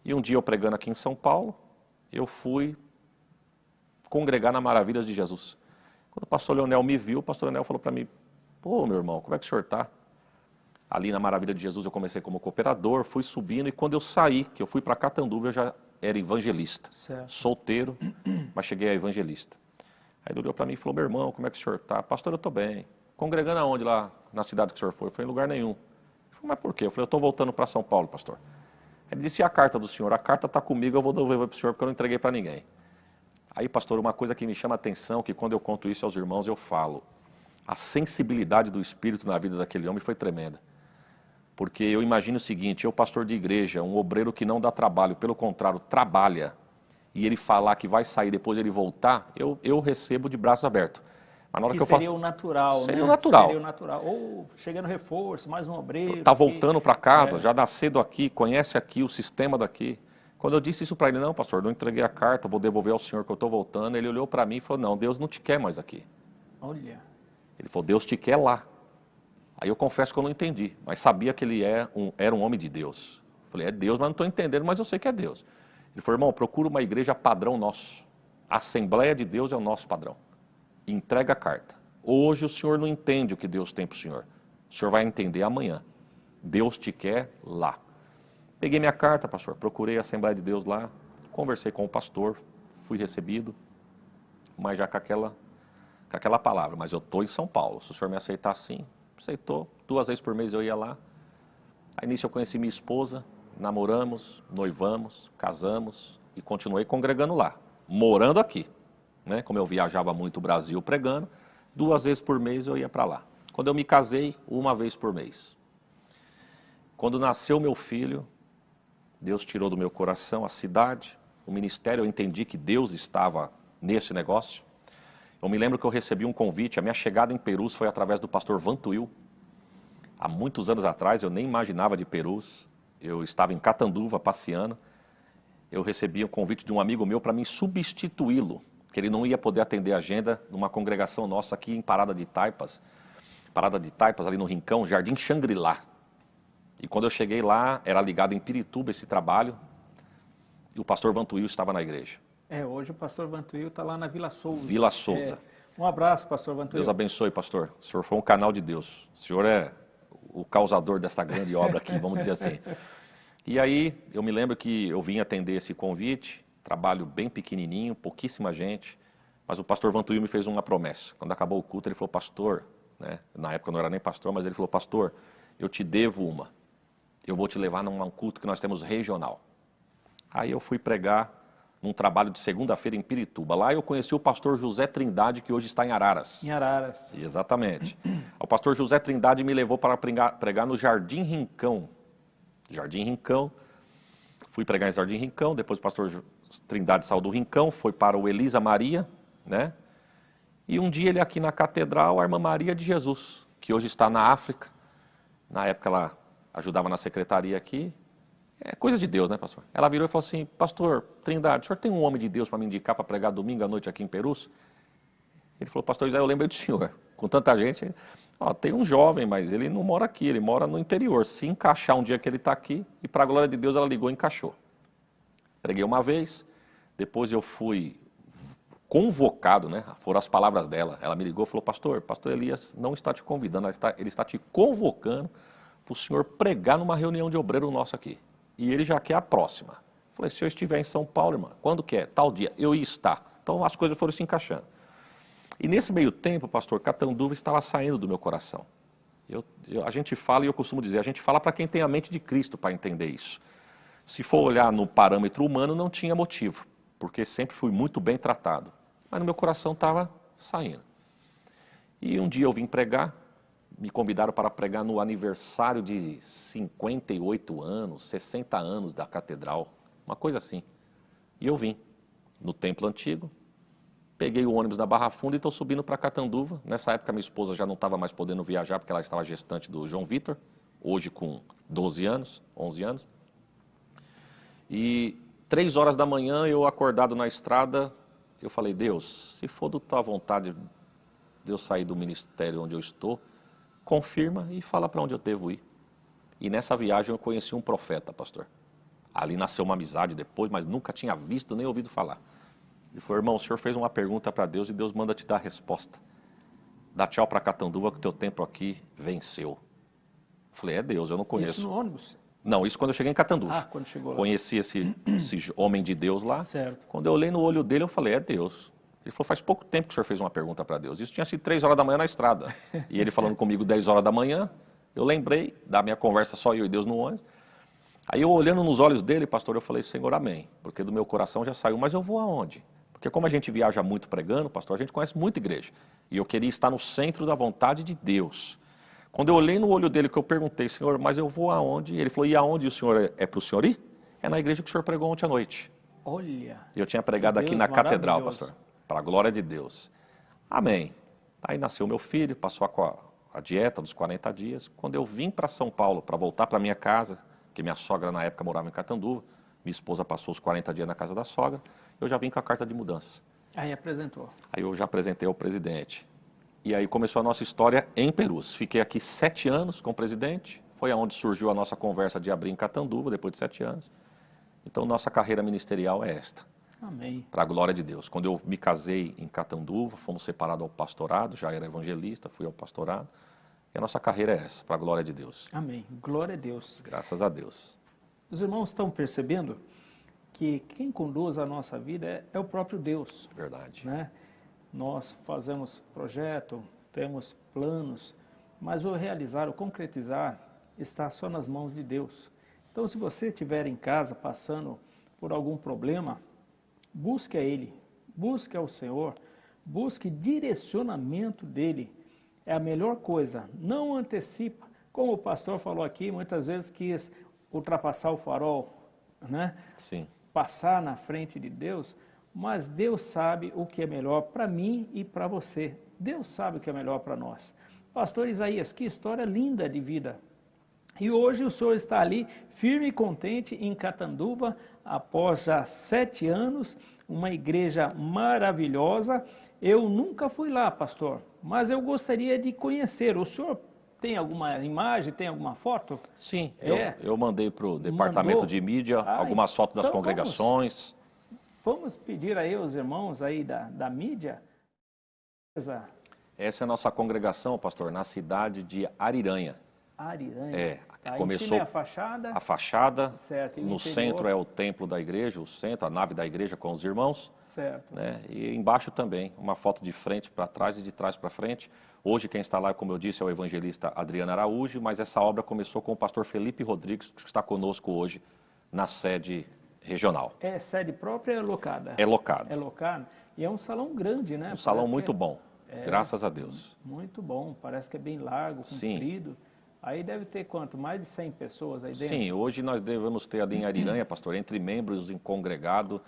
E um dia eu pregando aqui em São Paulo, eu fui congregar na Maravilhas de Jesus. Quando o pastor Leonel me viu, o pastor Leonel falou para mim, pô, meu irmão, como é que o senhor está? Ali na Maravilha de Jesus eu comecei como cooperador, fui subindo e quando eu saí, que eu fui para Catanduva, eu já era evangelista. Certo. Solteiro, mas cheguei a evangelista. Aí ele olhou para mim e falou, meu irmão, como é que o senhor está? Pastor, eu estou bem. Congregando aonde lá na cidade que o senhor foi? Eu falei, em lugar nenhum. Ele falou, mas por quê? Eu falei, eu estou voltando para São Paulo, pastor. Ele disse, e a carta do senhor? A carta está comigo, eu vou devolver para o senhor porque eu não entreguei para ninguém. Aí, pastor, uma coisa que me chama a atenção, que quando eu conto isso aos irmãos, eu falo. A sensibilidade do Espírito na vida daquele homem foi tremenda. Porque eu imagino o seguinte, eu pastor de igreja, um obreiro que não dá trabalho, pelo contrário, trabalha, e ele falar que vai sair, depois ele voltar, eu recebo de braços abertos. Mas na hora Que que eu seria falo, o natural, seria né? o natural. Seria o natural. Ou chegando reforço, mais um obreiro. Está voltando para casa, É. já nascido aqui, conhece aqui o sistema daqui. Quando eu disse isso para ele, não, pastor, não entreguei a carta, vou devolver ao senhor que eu estou voltando, ele olhou para mim e falou, não, Deus não te quer mais aqui. Olha. Ele falou, Deus te quer lá. Aí eu confesso que eu não entendi, mas sabia que ele era um homem de Deus. Eu falei, é Deus, mas não estou entendendo, mas eu sei que é Deus. Ele falou, irmão, procura uma igreja padrão nosso. A Assembleia de Deus é o nosso padrão. Entrega a carta. Hoje o senhor não entende o que Deus tem para o senhor. O senhor vai entender amanhã. Deus te quer lá. Peguei minha carta, pastor, procurei a Assembleia de Deus lá, conversei com o pastor, fui recebido, mas já com aquela palavra, mas eu estou em São Paulo, se o senhor me aceitar assim, aceitou, 2 vezes por mês eu ia lá. Aí nisso eu conheci minha esposa, namoramos, noivamos, casamos e continuei congregando lá, morando aqui, né? Como eu viajava muito o Brasil pregando, 2 vezes por mês eu ia para lá. Quando eu me casei, 1 vez por mês. Quando nasceu meu filho, Deus tirou do meu coração a cidade, o ministério, eu entendi que Deus estava nesse negócio. Eu me lembro que eu recebi um convite, a minha chegada em Perus foi através do pastor Vantuil. Há muitos anos atrás, eu nem imaginava de Perus, eu estava em Catanduva passeando, eu recebi um convite de um amigo meu para mim substituí-lo, que ele não ia poder atender a agenda numa congregação nossa aqui em Parada de Taipas ali no Rincão, Jardim Xangri-Lá. E quando eu cheguei lá, era ligado em Pirituba esse trabalho, e o pastor Vantuil estava na igreja. Hoje o pastor Vantuil está lá na Vila Souza. Vila Souza. Um abraço, pastor Vantuil. Deus abençoe, pastor. O senhor foi um canal de Deus. O senhor é o causador desta grande obra aqui, vamos dizer assim. E aí, eu me lembro que eu vim atender esse convite, trabalho bem pequenininho, pouquíssima gente, mas o pastor Vantuil me fez uma promessa. Quando acabou o culto, ele falou, pastor, né? Na época eu não era nem pastor, mas ele falou, pastor, eu te devo uma. Eu vou te levar num culto que nós temos regional. Aí eu fui pregar num trabalho de segunda-feira em Pirituba. Lá eu conheci o pastor José Trindade, que hoje está em Araras. Em Araras. Exatamente. O pastor José Trindade me levou para pregar no Jardim Rincão. Jardim Rincão. Fui pregar em Jardim Rincão, depois o pastor Trindade saiu do Rincão, foi para o Elisa Maria, né? E um dia ele aqui na catedral, a irmã Maria de Jesus, que hoje está na África. Na época ela ajudava na secretaria aqui. É coisa de Deus, né, pastor? Ela virou e falou assim, pastor Trindade, o senhor tem um homem de Deus para me indicar para pregar domingo à noite aqui em Perus? Ele falou, pastor José, eu lembrei do senhor. Com tanta gente, tem um jovem, mas ele não mora aqui, ele mora no interior. Se encaixar um dia que ele está aqui, e para a glória de Deus ela ligou e encaixou. Preguei uma vez, depois eu fui convocado, né? Foram as palavras dela. Ela me ligou e falou, pastor Elias não está te convidando, ele está te convocando para o senhor pregar numa reunião de obreiro nosso aqui. E ele já quer a próxima. Falei, se eu estiver em São Paulo, irmã, quando que é? Tal dia. Eu ia estar. Então as coisas foram se encaixando. E nesse meio tempo, pastor, Catanduva estava saindo do meu coração. A gente fala, e eu costumo dizer, a gente fala para quem tem a mente de Cristo para entender isso. Se for olhar no parâmetro humano, não tinha motivo, porque sempre fui muito bem tratado. Mas no meu coração estava saindo. E um dia eu vim pregar, me convidaram para pregar no aniversário de 58 anos, 60 anos da catedral, uma coisa assim. E eu vim no templo antigo, Peguei o ônibus na Barra Funda e estou subindo para Catanduva. Nessa época, minha esposa já não estava mais podendo viajar, porque ela estava gestante do João Vitor, hoje com 12 anos, 11 anos. E 3 horas da manhã, eu acordado na estrada, eu falei, Deus, se for da tua vontade de eu sair do ministério onde eu estou, confirma e fala para onde eu devo ir. E nessa viagem eu conheci um profeta, pastor. Ali nasceu uma amizade depois, mas nunca tinha visto nem ouvido falar. Ele falou, irmão, o senhor fez uma pergunta para Deus e Deus manda te dar a resposta. Dá tchau para Catanduva que o teu tempo aqui venceu. Eu falei, é Deus, eu não conheço. Isso no ônibus? Não, isso quando eu cheguei em Catanduva. Ah, quando chegou lá. Conheci esse homem de Deus lá. Certo. Quando eu olhei no olho dele, eu falei, é Deus. Ele falou, faz pouco tempo que o senhor fez uma pergunta para Deus. Isso tinha sido 3 horas da manhã na estrada. E ele falando comigo 10 horas da manhã, eu lembrei da minha conversa só eu e Deus no ônibus. Aí eu olhando nos olhos dele, pastor, eu falei, Senhor, amém. Porque do meu coração já saiu, mas eu vou aonde? Porque como a gente viaja muito pregando, pastor, a gente conhece muita igreja. E eu queria estar no centro da vontade de Deus. Quando eu olhei no olho dele, que eu perguntei, Senhor, mas eu vou aonde? Ele falou, e aonde o senhor é para o senhor ir? É na igreja que o senhor pregou ontem à noite. Olha. Eu tinha pregado aqui na catedral, pastor. Para a glória de Deus. Amém. Aí nasceu meu filho, passou a dieta dos 40 dias. Quando eu vim para São Paulo, para voltar para minha casa, que minha sogra na época morava em Catanduva, minha esposa passou os 40 dias na casa da sogra, eu já vim com a carta de mudança. Aí apresentou. Aí eu já apresentei ao presidente. E aí começou a nossa história em Perus. Fiquei aqui 7 anos com o presidente. Foi aonde surgiu a nossa conversa de abrir em Catanduva, depois de 7 anos. Então, nossa carreira ministerial é esta. Amém. Para a glória de Deus. Quando eu me casei em Catanduva, fomos separados ao pastorado, já era evangelista, fui ao pastorado. E a nossa carreira é essa, para a glória de Deus. Amém. Glória a Deus. Graças a Deus. Os irmãos estão percebendo que quem conduz a nossa vida é o próprio Deus. Verdade. Né? Nós fazemos projeto, temos planos, mas o realizar, o concretizar, está só nas mãos de Deus. Então, se você estiver em casa passando por algum problema, busque a Ele, busque ao Senhor, busque direcionamento dEle. É a melhor coisa, não antecipa. Como o pastor falou aqui, muitas vezes quis ultrapassar o farol, né? Sim. Passar na frente de Deus, mas Deus sabe o que é melhor para mim e para você. Deus sabe o que é melhor para nós. Pastor Isaías, que história linda de vida. E hoje o senhor está ali, firme e contente, em Catanduva, após já 7 anos, uma igreja maravilhosa. Eu nunca fui lá, pastor, mas eu gostaria de conhecer. O senhor tem alguma imagem, tem alguma foto? Sim, eu mandei para o departamento de mídia algumas fotos das congregações. Vamos pedir aí aos irmãos aí da mídia. Essa é a nossa congregação, pastor, na cidade de Ariranha. Ariranha. É, tá, começou a fachada. A fachada, certo, no centro é o templo da igreja, o centro, a nave da igreja com os irmãos. Certo. Né? E embaixo também, uma foto de frente para trás e de trás para frente. Hoje quem está lá, como eu disse, é o evangelista Adriano Araújo, mas essa obra começou com o pastor Felipe Rodrigues, que está conosco hoje na sede regional. É sede própria ou é locada? É locado. É locado. E é um salão grande, né? Um salão muito bom, graças a Deus. Muito bom, parece que é bem largo, comprido. Sim. Aí deve ter quanto? Mais de 100 pessoas aí dentro? Sim, hoje nós devemos ter ali em Ariranha, pastor, entre membros e congregado,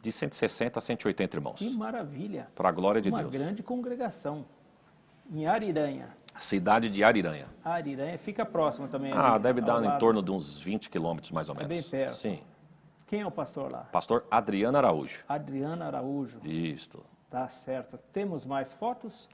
de 160 a 180 irmãos. Que maravilha! Para a glória de Deus. Deus. Uma grande congregação. Em Ariranha. Cidade de Ariranha. Ariranha fica próximo também. Deve dar em torno de uns 20 quilômetros mais ou menos. É bem perto. Sim. Quem é o pastor lá? Pastor Adriano Araújo. Adriano Araújo. Isto. Tá certo. Temos mais fotos?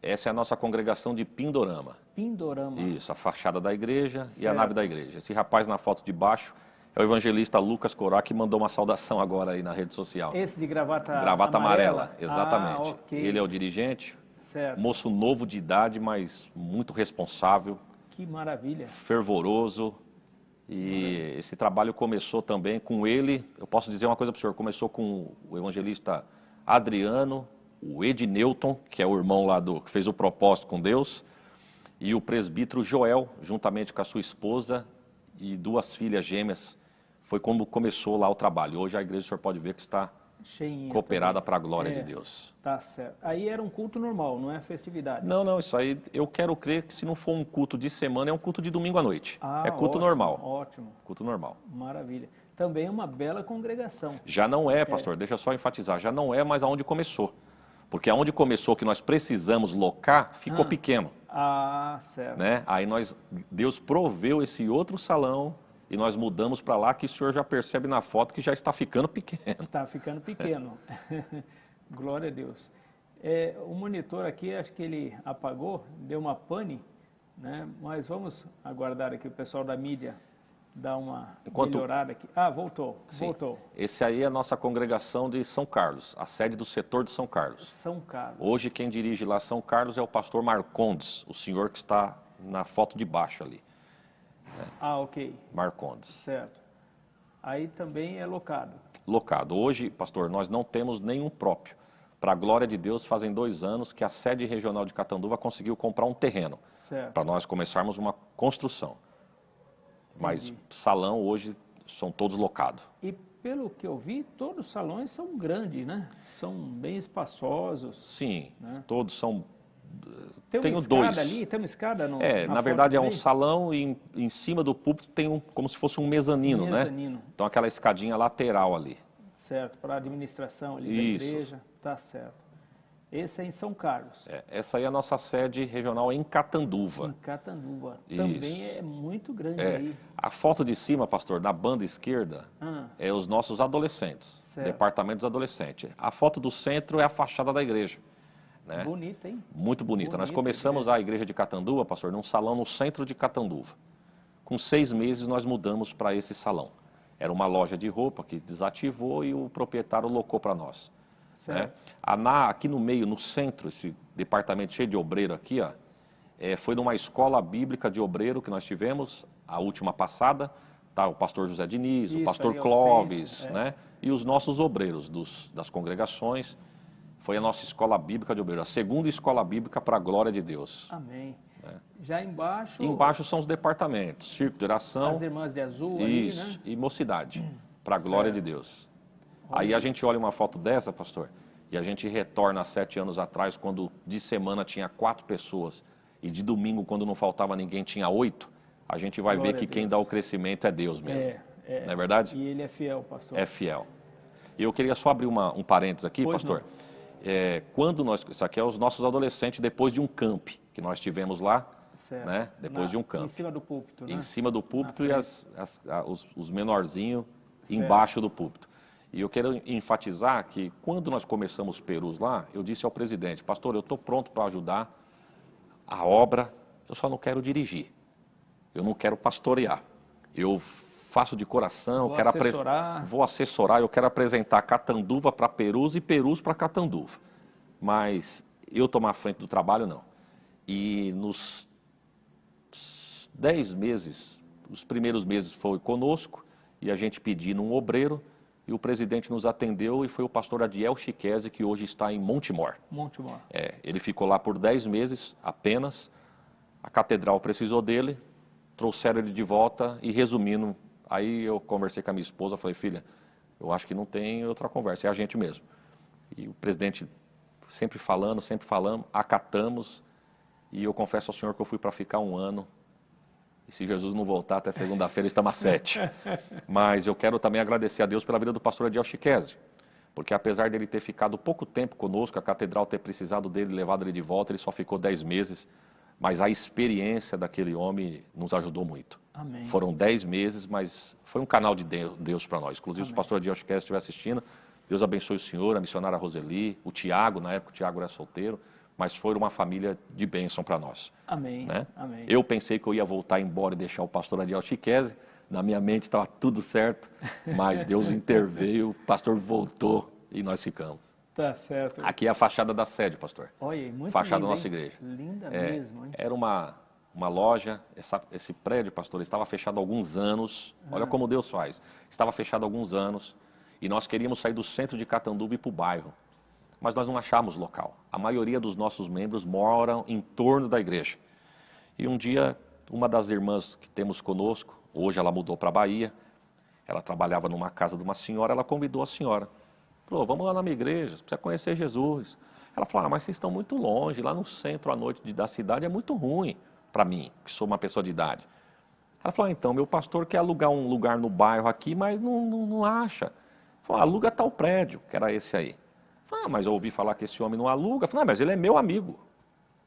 Essa é a nossa congregação de Pindorama. Pindorama. Isso, a fachada da igreja e a nave da igreja. Esse rapaz na foto de baixo é o evangelista Lucas Corá, que mandou uma saudação agora aí na rede social. Esse de gravata amarela, exatamente. Okay. Ele é o dirigente, certo. Moço novo de idade, mas muito responsável. Que maravilha. Fervoroso. E esse trabalho começou também com ele, eu posso dizer uma coisa para o senhor, começou com o evangelista Adriano, o Ed Newton, que é o irmão lá que fez o propósito com Deus, e o presbítero Joel, juntamente com a sua esposa e 2 filhas gêmeas. Foi como começou lá o trabalho. Hoje a igreja, o senhor pode ver que está cheinha, cooperada para a glória de Deus. Tá certo. Aí era um culto normal, não é festividade? Não, isso aí eu quero crer que se não for um culto de semana, é um culto de domingo à noite. É culto ótimo, normal. Ótimo. Culto normal. Maravilha. também é uma bela congregação. Já não é, pastor, deixa eu só enfatizar, já não é mais aonde começou. Porque aonde começou que nós precisamos locar, ficou pequeno. Ah, certo. Né? Aí Deus proveu esse outro salão e nós mudamos para lá, que o senhor já percebe na foto que já está ficando pequeno. Está ficando pequeno. Glória a Deus. O monitor aqui, acho que ele apagou, deu uma pane, né? Mas vamos aguardar aqui o pessoal da mídia dar uma melhorada aqui. Ah, voltou. Esse aí é a nossa congregação de São Carlos, a sede do setor de São Carlos. São Carlos. Hoje quem dirige lá São Carlos é o pastor Marcondes, o senhor que está na foto de baixo ali. Ah, ok. Marcondes. Certo. Aí também é locado. Locado. Hoje, pastor, nós não temos nenhum próprio. Para a glória de Deus, fazem 2 anos que a sede regional de Catanduva conseguiu comprar um terreno. Certo. Para nós começarmos uma construção. Mas salão hoje são todos locados. E pelo que eu vi, todos os salões são grandes, né? São bem espaçosos. Sim, né? Todos são... Tem Tenho uma escada 2. ali? Tem uma escada no na verdade é um salão e em cima do púlpito tem como se fosse um mezanino, né? Então aquela escadinha lateral ali. Certo, para a administração ali da igreja. Tá certo. Esse é em São Carlos. Essa aí é a nossa sede regional em Catanduva. Em Catanduva. Isso. Também é muito grande aí. A foto de cima, pastor, da banda esquerda, é os nossos adolescentes. Certo. Departamento dos adolescentes. A foto do centro é a fachada da igreja. Né? Bonita, hein? Muito bonita. Nós começamos a igreja de Catanduva, pastor, num salão no centro de Catanduva. Com 6 meses nós mudamos para esse salão. Era uma loja de roupa que desativou e o proprietário locou para nós. Certo. Aqui no meio, no centro, esse departamento cheio de obreiro aqui, foi numa escola bíblica de obreiro que nós tivemos, a última passada, tá, o pastor José Diniz, o pastor Clóvis, né, e os nossos obreiros das congregações. Foi a nossa escola bíblica de obreiro, a segunda escola bíblica para a glória de Deus. Amém. Já embaixo... Embaixo são os departamentos, Circo de Oração... As Irmãs de Azul isso, ali, né? E Mocidade, para a glória de Deus. Aí a gente olha uma foto dessa, pastor, e a gente retorna a 7 anos atrás, quando de semana tinha 4 pessoas, e de domingo, quando não faltava ninguém, tinha 8, a gente vai ver que quem dá o crescimento é Deus mesmo. Não é verdade? E ele é fiel, pastor. É fiel. E eu queria só abrir um parênteses aqui, pastor. Isso aqui é os nossos adolescentes depois de um camp que nós tivemos lá, né? Depois de um camp. Em cima do púlpito, né? Em cima do púlpito e os menorzinhos embaixo do púlpito. E eu quero enfatizar que quando nós começamos Perus lá, eu disse ao presidente, pastor, eu estou pronto para ajudar a obra, eu só não quero dirigir, eu não quero pastorear. Eu faço de coração, vou assessorar, eu quero apresentar Catanduva para Perus e Perus para Catanduva. Mas eu tomar a frente do trabalho, não. E nos 10 meses, os primeiros meses foi conosco, e a gente pedindo um obreiro, e o presidente nos atendeu, e foi o pastor Adiel Chiquese, que hoje está em Montemor. Montemor. Ele ficou lá por 10 meses apenas, a catedral precisou dele, trouxeram ele de volta, e resumindo, aí eu conversei com a minha esposa, falei, filha, eu acho que não tem outra conversa, é a gente mesmo. E o presidente sempre falando, acatamos, e eu confesso ao senhor que eu fui para ficar 1 ano, e se Jesus não voltar até segunda-feira, estamos a 7. Mas eu quero também agradecer a Deus pela vida do pastor Adiel Chiquese, porque apesar dele ter ficado pouco tempo conosco, a catedral ter precisado dele, levado ele de volta, ele só ficou 10 meses, mas a experiência daquele homem nos ajudou muito. Amém. Foram 10 meses, mas foi um canal de Deus para nós. Inclusive, se o pastor Adiel Chiquese estiver assistindo, Deus abençoe o senhor, a missionária Roseli, o Tiago, na época o Tiago era solteiro, mas foi uma família de bênção para nós. Amém. Né? Amém. Eu pensei que eu ia voltar embora e deixar o pastor Adiel Chiquese, na minha mente estava tudo certo, mas Deus interveio, o pastor voltou e nós ficamos. Tá certo. Aqui é a fachada da sede, pastor. Olha, muito fachada linda, da nossa hein? igreja. Linda mesmo, hein? Era uma loja, esse prédio, pastor, estava fechado há alguns anos. Olha como Deus faz. Estava fechado há alguns anos e nós queríamos sair do centro de Catanduva e ir para o bairro. Mas nós não achávamos local. A maioria dos nossos membros moram em torno da igreja. E um dia, uma das irmãs que temos conosco, hoje ela mudou para a Bahia, ela trabalhava numa casa de uma senhora, ela convidou a senhora. Falou, vamos lá na minha igreja, você precisa conhecer Jesus. Ela falou, mas vocês estão muito longe, lá no centro à noite da cidade é muito ruim para mim, que sou uma pessoa de idade. Ela falou, então, meu pastor quer alugar um lugar no bairro aqui, mas não acha. Falou, aluga tal prédio, que era esse aí. Falei, mas eu ouvi falar que esse homem não aluga. Falei, mas ele é meu amigo.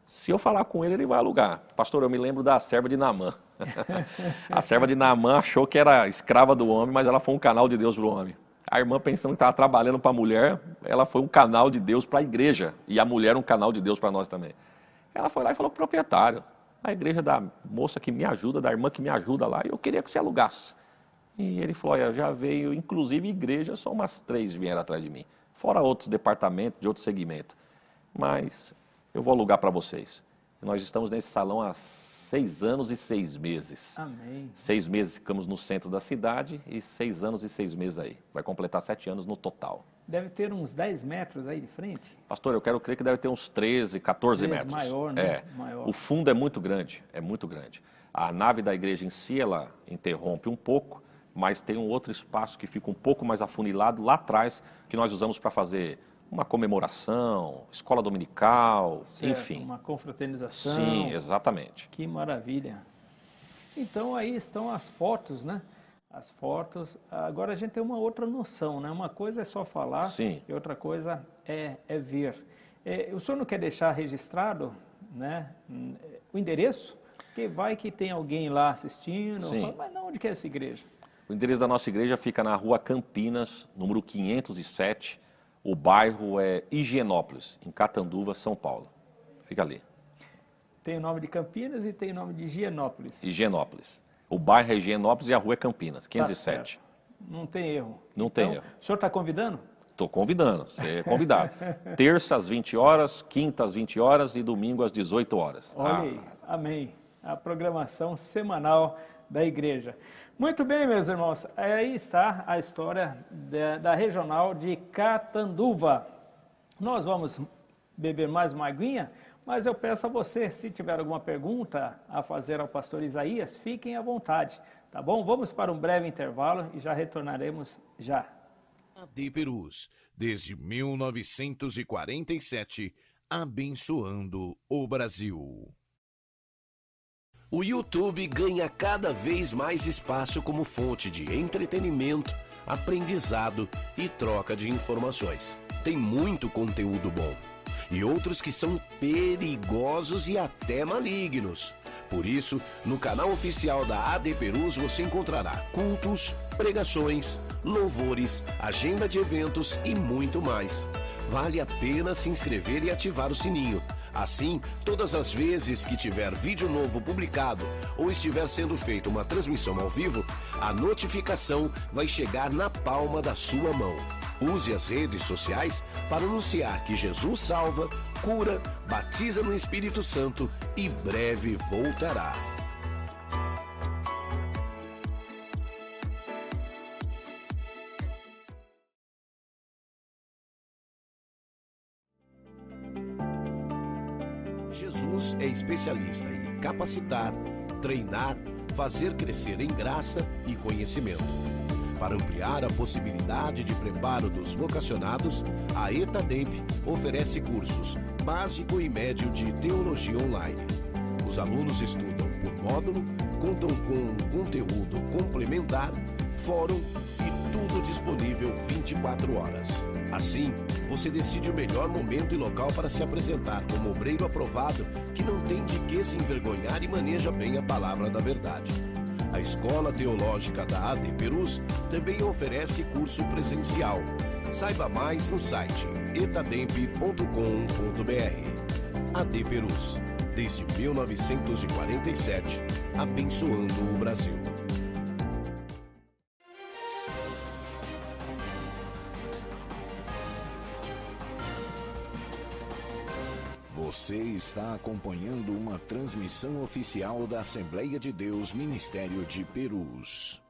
Se eu falar com ele, ele vai alugar. Pastor, eu me lembro da serva de Naamã. A serva de Naamã achou que era escrava do homem, mas ela foi um canal de Deus para o homem. A irmã, pensando que estava trabalhando para a mulher, ela foi um canal de Deus para a igreja. E a mulher um canal de Deus para nós também. Ela foi lá e falou para o proprietário, a igreja da moça que me ajuda, da irmã que me ajuda lá, eu queria que você alugasse. E ele falou, olha, já veio, inclusive igreja, só umas 3 vieram atrás de mim. Fora outros departamentos, de outro segmento. Mas eu vou alugar para vocês. E nós estamos nesse salão há 6 anos e 6 meses. Amém. 6 meses ficamos no centro da cidade e 6 anos e 6 meses aí. Vai completar 7 anos no total. Deve ter uns 10 metros aí de frente. Pastor, eu quero crer que deve ter uns 13, 14 metros. Maior, né? É. Maior. O fundo é muito grande, é muito grande. A nave da igreja em si, ela interrompe um pouco, mas tem um outro espaço que fica um pouco mais afunilado lá atrás, que nós usamos para fazer uma comemoração, escola dominical, Certo, enfim. uma confraternização. Sim, exatamente. Que maravilha. Então aí estão as fotos, né? As fotos. Agora a gente tem uma outra noção, né? Uma coisa é só falar. Sim. E outra coisa é ver. O senhor não quer deixar registrado, né, o endereço? Porque vai que tem alguém lá assistindo. Sim. Fala, mas não, onde que é essa igreja? O endereço da nossa igreja fica na rua Campinas, número 507. O bairro é Higienópolis, em Catanduva, São Paulo. Fica ali. Tem o nome de Campinas e tem o nome de Higienópolis. Higienópolis. O bairro é Higienópolis e a rua é Campinas, 507. Tá, não tem erro. Não tem Então, erro. o senhor está convidando? Estou convidando, você é convidado. Terça às 20 horas, quinta às 20 horas e domingo às 18 horas. Olha aí, amém. A programação semanal da igreja. Muito bem, meus irmãos, aí está a história da regional de Catanduva. Nós vamos beber mais uma aguinha, mas eu peço a você, se tiver alguma pergunta a fazer ao pastor Isaías, fiquem à vontade, tá bom? Vamos para um breve intervalo e já retornaremos já. AD Perus, desde 1947, abençoando o Brasil. O YouTube ganha cada vez mais espaço como fonte de entretenimento, aprendizado e troca de informações. Tem muito conteúdo bom e outros que são perigosos e até malignos. Por isso, no canal oficial da AD Perus você encontrará cultos, pregações, louvores, agenda de eventos e muito mais. Vale a pena se inscrever e ativar o sininho. Assim, todas as vezes que tiver vídeo novo publicado ou estiver sendo feita uma transmissão ao vivo, a notificação vai chegar na palma da sua mão. Use as redes sociais para anunciar que Jesus salva, cura, batiza no Espírito Santo e breve voltará. Jesus é especialista em capacitar, treinar, fazer crescer em graça e conhecimento. Para ampliar a possibilidade de preparo dos vocacionados, a ETADEMP oferece cursos básico e médio de teologia online. Os alunos estudam por módulo, contam com conteúdo complementar, fórum e tudo disponível 24 horas. Assim, você decide o melhor momento e local para se apresentar como obreiro aprovado que não tem de que se envergonhar e maneja bem a palavra da verdade. A Escola Teológica da AD Perus também oferece curso presencial. Saiba mais no site etademp.com.br. AD Perus, desde 1947, abençoando o Brasil. Você está acompanhando uma transmissão oficial da Assembleia de Deus Ministério de Perus.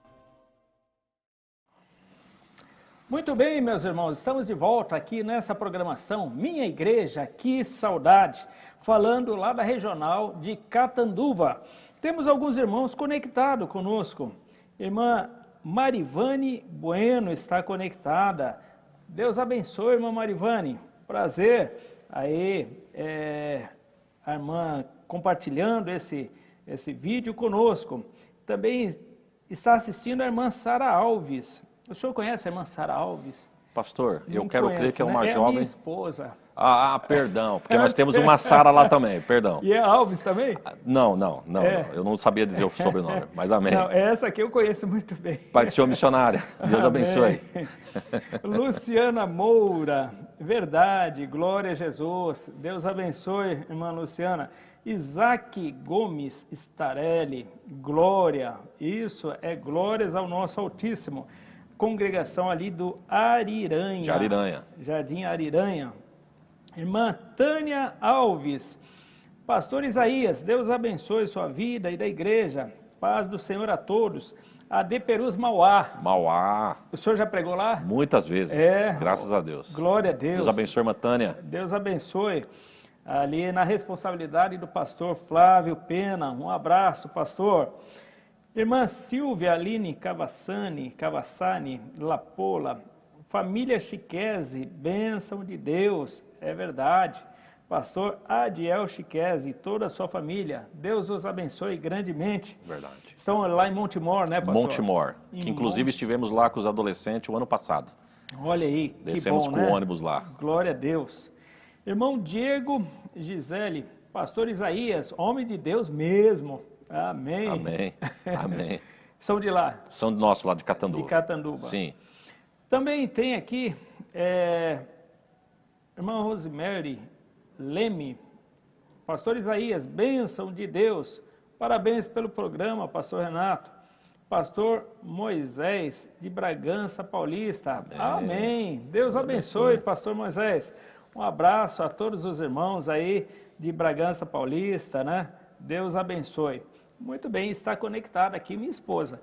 Muito bem, meus irmãos, estamos de volta aqui nessa programação Minha Igreja, que saudade, falando lá da regional de Catanduva. Temos alguns irmãos conectados conosco. Irmã Marivane Bueno está conectada. Deus abençoe, irmã Marivane. Prazer. Aí, a irmã compartilhando esse vídeo conosco. Também está assistindo a irmã Sara Alves. O senhor conhece a irmã Sara Alves? Pastor, eu Não quero conhece, crer que é uma né? É a jovem... minha esposa. Perdão, porque nós temos uma Sara lá também, perdão. E é Alves também? Não, É. eu não sabia dizer o sobrenome, mas amém. Não, essa aqui eu conheço muito bem. Pai do Senhor missionária, Deus abençoe. Luciana Moura, verdade, glória a Jesus. Deus abençoe, irmã Luciana. Isaac Gomes Starelli, glória. Isso é glórias ao nosso Altíssimo. Congregação ali do Ariranha. Jardim Ariranha. Irmã Tânia Alves, pastor Isaías, Deus abençoe sua vida e da igreja, paz do Senhor a todos. AD Perus Mauá. Mauá. O senhor já pregou lá? Muitas vezes, graças a Deus. Glória a Deus. Deus abençoe, irmã Tânia. Deus abençoe. Ali na responsabilidade do pastor Flávio Pena, um abraço, pastor. Irmã Silvia Aline Cavassani Lapola, família Chiquese, bênção de Deus, é verdade. Pastor Adiel Chiquese e toda a sua família, Deus os abençoe grandemente. Verdade. Estão lá em Montemor, né, pastor? Montemor, que inclusive estivemos lá com os adolescentes o ano passado. Olha aí, que Descemos bom, com né? o ônibus lá. Glória a Deus. Irmão Diego Gisele, pastor Isaías, homem de Deus mesmo. Amém. Amém, amém. São de lá? São de nosso, lá de Catanduva. De Catanduva. Sim. Também tem aqui, irmã Rosemary Leme, pastor Isaías, bênção de Deus, parabéns pelo programa, pastor Renato. Pastor Moisés, de Bragança Paulista, amém. Deus abençoe, pastor Moisés. Um abraço a todos os irmãos aí de Bragança Paulista, né? Deus abençoe. Muito bem, está conectada aqui minha esposa.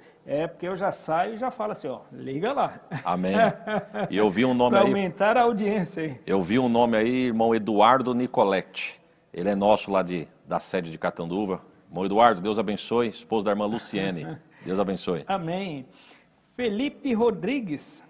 Porque eu já saio e já falo assim, ó, liga lá. Amém. E eu vi um nome Para aí. aumentar a audiência aí. Eu vi um nome aí, irmão Eduardo Nicoletti. Ele é nosso lá da sede de Catanduva. Irmão Eduardo, Deus abençoe. Esposo da irmã Luciene. Deus abençoe. Amém. Felipe Rodrigues,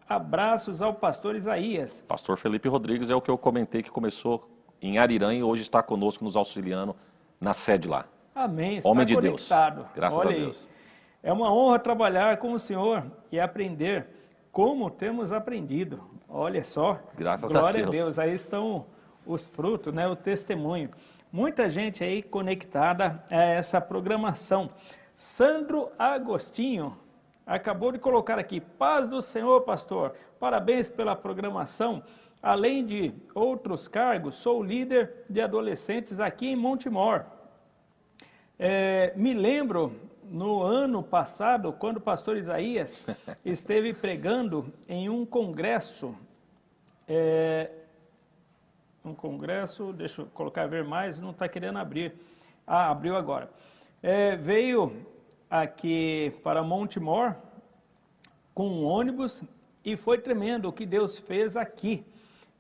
abraços ao pastor Isaías. Pastor Felipe Rodrigues é o que eu comentei que começou em Ariranha e hoje está conosco nos auxiliando na sede lá. Amém. Está Homem de conectado. Deus. Graças Olha a Deus. Aí. É uma honra trabalhar com o Senhor e aprender como temos aprendido. Olha só. Graças Glória a Deus. Aí estão os frutos, né? O testemunho. Muita gente aí conectada a essa programação. Sandro Agostinho acabou de colocar aqui, paz do Senhor, pastor, parabéns pela programação, além de outros cargos, sou líder de adolescentes aqui em Montemor. Me lembro, no ano passado, quando o pastor Isaías esteve pregando em um congresso, deixa eu colocar ver mais, não está querendo abrir. Abriu agora. Veio aqui para Montemor com um ônibus e foi tremendo o que Deus fez aqui.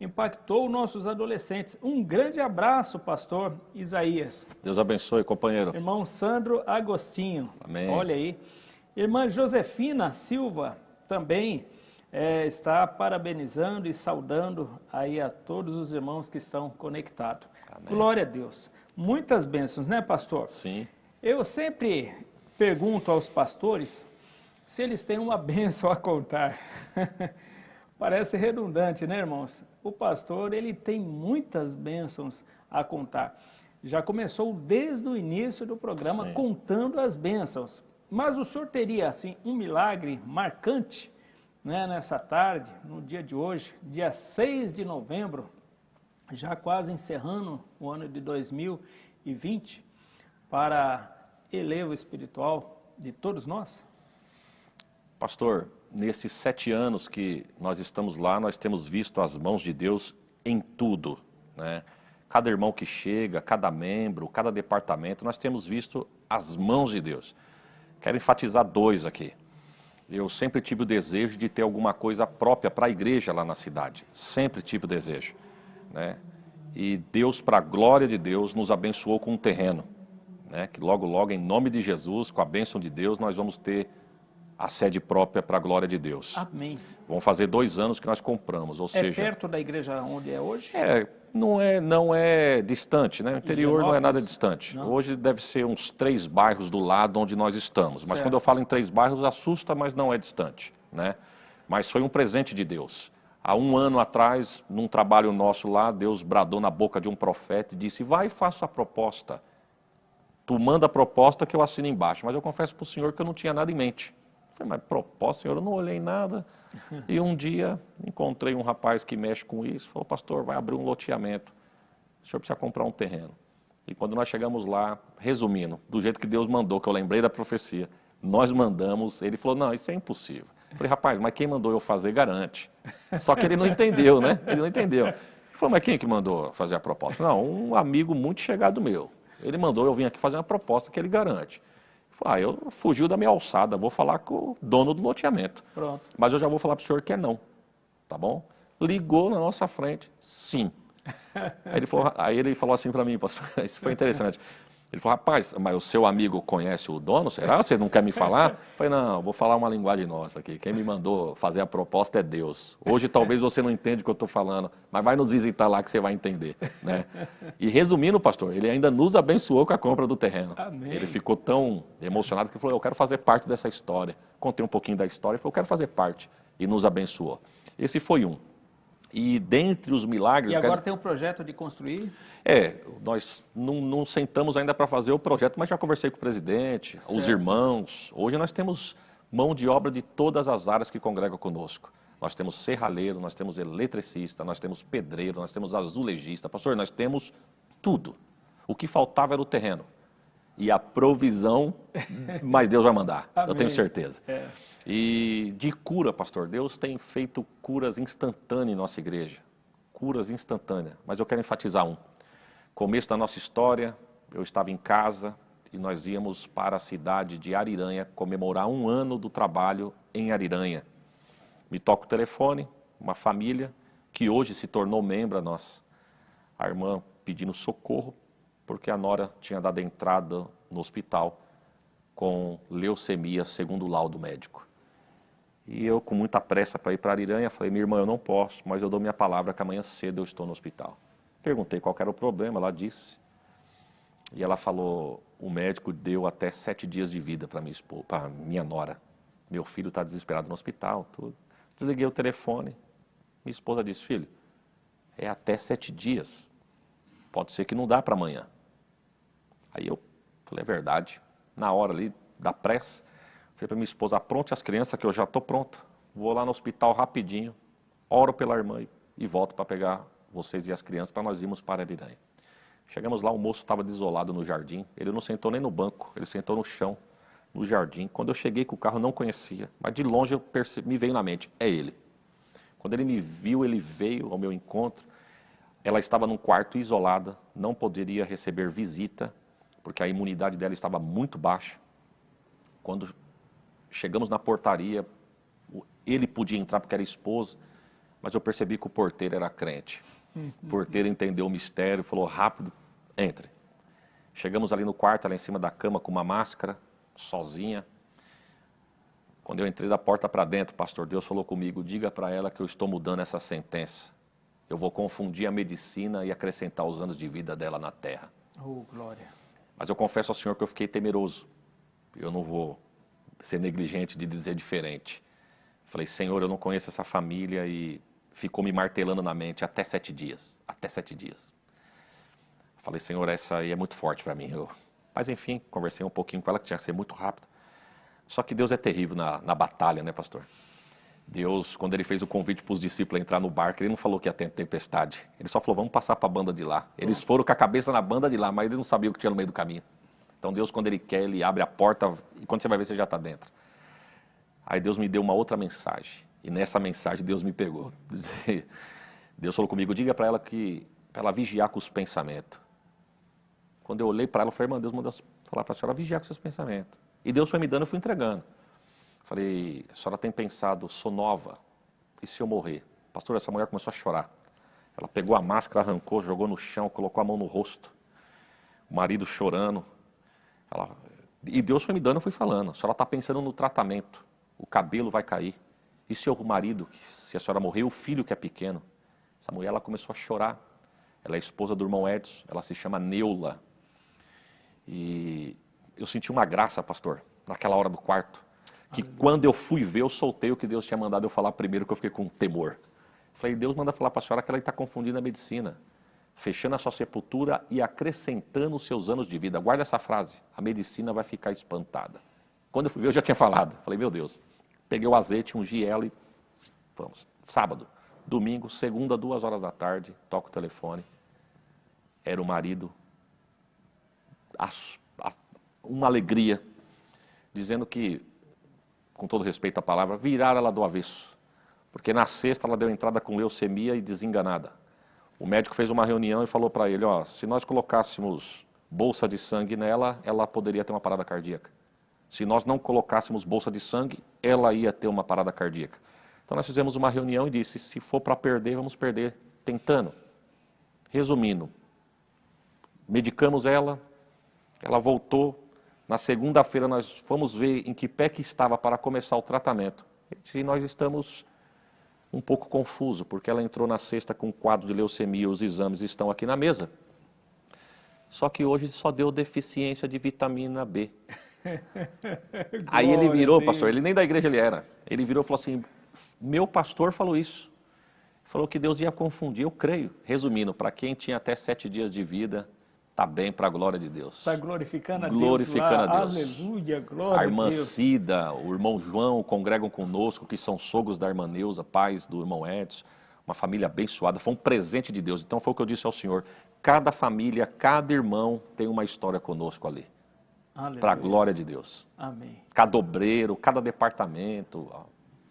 Impactou nossos adolescentes. Um grande abraço, pastor Isaías. Deus abençoe, companheiro. Irmão Sandro Agostinho. Amém. Olha aí. Irmã Josefina Silva também está parabenizando e saudando aí a todos os irmãos que estão conectados. Amém. Glória a Deus. Muitas bênçãos, né, pastor? Sim. Eu sempre pergunto aos pastores se eles têm uma bênção a contar. Parece redundante, né, irmãos? O pastor, ele tem muitas bênçãos a contar. Já começou desde o início do programa Sim. contando as bênçãos. Mas o senhor teria, assim, um milagre marcante, né, nessa tarde, no dia de hoje, dia 6 de novembro, já quase encerrando o ano de 2020, para elevo espiritual de todos nós? Pastor, nesses 7 anos que nós estamos lá, nós temos visto as mãos de Deus em tudo, né? Cada irmão que chega, cada membro, cada departamento, nós temos visto as mãos de Deus. Quero enfatizar 2 aqui. Eu sempre tive o desejo de ter alguma coisa própria para a igreja lá na cidade. Sempre tive o desejo, né? E Deus, para a glória de Deus, nos abençoou com um terreno, né? Que logo, logo, em nome de Jesus, com a bênção de Deus, nós vamos ter a sede própria para a glória de Deus. Amém. Vão fazer 2 anos que nós compramos, ou É seja... perto da igreja onde é hoje? Não é distante, né? O interior não é nada distante. Não. Hoje deve ser uns 3 bairros do lado onde nós estamos. Mas Certo. quando eu falo em 3 bairros, assusta, mas não é distante, né? Mas foi um presente de Deus. Há 1 ano atrás, num trabalho nosso lá, Deus bradou na boca de um profeta e disse, vai e faça a proposta. Tu manda a proposta que eu assino embaixo. Mas eu confesso para o senhor que eu não tinha nada em mente. Eu falei, mas proposta, senhor, eu não olhei nada. E um dia encontrei um rapaz que mexe com isso, falou, pastor, vai abrir um loteamento, o senhor precisa comprar um terreno. E quando nós chegamos lá, resumindo, do jeito que Deus mandou, que eu lembrei da profecia, nós mandamos, ele falou, não, isso é impossível. Eu falei, rapaz, mas quem mandou eu fazer garante. Só que ele não entendeu, né? Ele não entendeu. Ele falou, mas quem que mandou fazer a proposta? Não, um amigo muito chegado meu. Ele mandou eu vim aqui fazer uma proposta que ele garante. Eu fugiu da minha alçada, vou falar com o dono do loteamento. Pronto. Mas eu já vou falar para o senhor que é não, tá bom? Ligou na nossa frente, sim. Aí ele falou assim para mim, pastor, isso foi interessante. Ele falou, rapaz, mas o seu amigo conhece o dono? Será? Você não quer me falar? Eu falei, não, vou falar uma linguagem nossa aqui. Quem me mandou fazer a proposta é Deus. Hoje talvez você não entenda o que eu estou falando, mas vai nos visitar lá que você vai entender, né? E resumindo, pastor, ele ainda nos abençoou com a compra do terreno. Amém. Ele ficou tão emocionado que ele falou, eu quero fazer parte dessa história. Contei um pouquinho da história e falou, eu quero fazer parte. E nos abençoou. Esse foi um. E dentre os milagres... E agora tem um projeto de construir? Nós não sentamos ainda para fazer o projeto, mas já conversei com o presidente, Certo. os irmãos. Hoje nós temos mão de obra de todas as áreas que congregam conosco. Nós temos serralheiro, nós temos eletricista, nós temos pedreiro, nós temos azulejista. Pastor, nós temos tudo. O que faltava era o terreno. E a provisão, mas Deus vai mandar, eu tenho certeza. E de cura, pastor, Deus tem feito curas instantâneas em nossa igreja. Curas instantâneas. Mas eu quero enfatizar um. Começo da nossa história, eu estava em casa e nós íamos para a cidade de Ariranha comemorar 1 ano do trabalho em Ariranha. Me toca o telefone, uma família que hoje se tornou membro nossa. A irmã pedindo socorro porque a nora tinha dado entrada no hospital com leucemia, segundo o laudo médico. E eu, com muita pressa para ir para Ariranha, falei, minha irmã, eu não posso, mas eu dou minha palavra que amanhã cedo eu estou no hospital. Perguntei qual era o problema, ela disse. E ela falou, o médico deu até 7 dias de vida para minha nora. Meu filho está desesperado no hospital, tudo. Desliguei o telefone. Minha esposa disse, filho, é até 7 dias. Pode ser que não dá para amanhã. Aí eu falei, é verdade. Na hora ali, da pressa, falei para minha esposa, apronte as crianças que eu já estou pronto. Vou lá no hospital rapidinho, oro pela irmã e volto para pegar vocês e as crianças para nós irmos para Ariranha. Chegamos lá, o moço estava desolado no jardim. Ele não sentou nem no banco, ele sentou no chão, no jardim. Quando eu cheguei com o carro, eu não conhecia, mas de longe me veio na mente, é ele. Quando ele me viu, ele veio ao meu encontro. Ela estava num quarto isolada, não poderia receber visita, porque a imunidade dela estava muito baixa. Quando chegamos na portaria, ele podia entrar porque era esposo, mas eu percebi que o porteiro era crente. O porteiro entendeu o mistério, falou, rápido, entre. Chegamos ali no quarto, ela em cima da cama com uma máscara, sozinha. Quando eu entrei da porta para dentro, pastor, Deus falou comigo, diga para ela que eu estou mudando essa sentença. Eu vou confundir a medicina e acrescentar os anos de vida dela na terra. Oh, glória. Mas eu confesso ao Senhor que eu fiquei temeroso. Eu não vou ser negligente de dizer diferente. Falei, Senhor, eu não conheço essa família e ficou me martelando na mente até 7 dias. Até 7 dias. Falei, Senhor, essa aí é muito forte para mim. Mas enfim, conversei um pouquinho com ela, que tinha que ser muito rápido. Só que Deus é terrível na batalha, né, pastor? Deus, quando ele fez o convite para os discípulos entrar no barco, ele não falou que ia ter tempestade. Ele só falou, vamos passar para a banda de lá. Eles foram com a cabeça na banda de lá, mas eles não sabiam o que tinha no meio do caminho. Então Deus, quando ele quer, ele abre a porta e quando você vai ver, você já está dentro. Aí Deus me deu uma outra mensagem. E nessa mensagem Deus me pegou. Deus falou comigo, diga para ela que para ela vigiar com os pensamentos. Quando eu olhei para ela, eu falei, irmã, Deus mandou falar para a senhora vigiar com seus pensamentos. E Deus foi me dando, eu fui entregando. Falei, a senhora tem pensado, sou nova, e se eu morrer? Pastor, essa mulher começou a chorar. Ela pegou a máscara, arrancou, jogou no chão, colocou a mão no rosto. O marido chorando. E Deus foi me dando, eu fui falando. A senhora está pensando no tratamento. o cabelo vai cair. E seu marido, se a senhora morrer, o filho que é pequeno? Essa mulher, ela começou a chorar. Ela é esposa do irmão Edson, ela se chama Neula. E eu senti uma graça, pastor, naquela hora do quarto, que quando eu fui ver, eu soltei o que Deus tinha mandado eu falar primeiro, que eu fiquei com temor. Falei, Deus manda falar para a senhora que ela está confundindo a medicina, fechando a sua sepultura e acrescentando os seus anos de vida. Guarda essa frase, a medicina vai ficar espantada. Quando eu fui ver, eu já tinha falado. Falei, meu Deus, peguei o azeite, ungi ela e vamos. Sábado, domingo, segunda, 2 horas da tarde, toco o telefone. Era o marido, uma alegria, dizendo que, com todo respeito à palavra, viraram ela do avesso. Porque na sexta ela deu entrada com leucemia e desenganada. O médico fez uma reunião e falou para ele, ó, se nós colocássemos bolsa de sangue nela, ela poderia ter uma parada cardíaca. Se nós não colocássemos bolsa de sangue, ela ia ter uma parada cardíaca. Então nós fizemos uma reunião e disse, se for para perder, vamos perder tentando. Resumindo, medicamos ela voltou. Na segunda-feira nós fomos ver em que pé que estava para começar o tratamento. E nós estamos um pouco confusos, porque ela entrou na sexta com um quadro de leucemia, os exames estão aqui na mesa. Só que hoje só deu deficiência de vitamina B. Aí ele virou, pastor, ele nem da igreja ele era. Ele virou e falou assim, meu pastor falou isso. Falou que Deus ia confundir, eu creio. Resumindo, para quem tinha até 7 dias de vida, está bem para a glória de Deus. Está glorificando a Deus. Glorificando a Deus. Aleluia, glória a irmã a Deus. Cida, o irmão João congregam conosco, que são sogros da irmã Neuza, pais do irmão Edson. Uma família abençoada, foi um presente de Deus. Então foi o que eu disse ao Senhor. Cada família, cada irmão tem uma história conosco ali. Para a glória de Deus. Amém. Cada obreiro, cada departamento.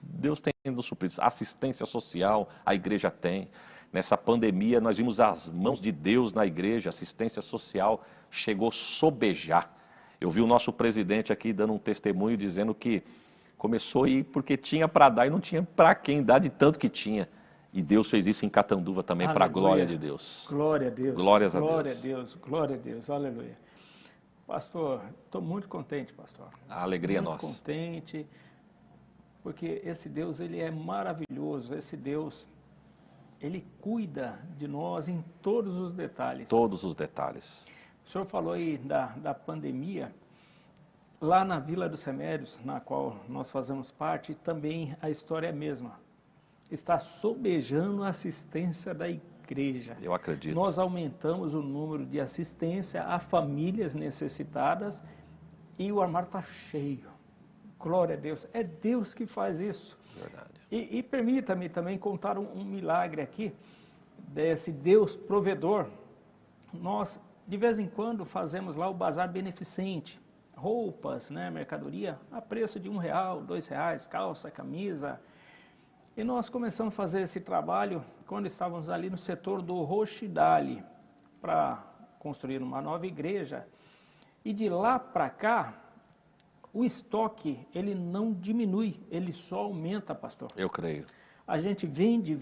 Deus tem nos suprido. Assistência social, a igreja tem. Nessa pandemia, nós vimos as mãos de Deus na igreja, assistência social chegou a sobejar. Eu vi o nosso presidente aqui dando um testemunho, dizendo que começou a ir porque tinha para dar e não tinha para quem dar de tanto que tinha. E Deus fez isso em Catanduva também, para a glória de Deus. Glória a Deus. Glórias a Deus. Glória a Deus, glória a Deus, aleluia. Pastor, estou muito contente, pastor. A alegria é nossa. Muito contente, porque esse Deus, ele é maravilhoso, esse Deus... Ele cuida de nós em todos os detalhes. Todos os detalhes. O senhor falou aí da pandemia. Lá na Vila dos Remédios, na qual nós fazemos parte, também a história é a mesma. Está sobejando a assistência da igreja. Eu acredito. Nós aumentamos o número de assistência a famílias necessitadas e o armário está cheio. Glória a Deus. É Deus que faz isso. Verdade. E permita-me também contar um milagre aqui, desse Deus provedor. Nós, de vez em quando, fazemos lá o bazar beneficente. Roupas, né, mercadoria, a preço de R$1, R$2, calça, camisa. E nós começamos a fazer esse trabalho quando estávamos ali no setor do Rochidale, para construir uma nova igreja. E de lá para cá, o estoque, ele não diminui, ele só aumenta, pastor. Eu creio. A gente vende,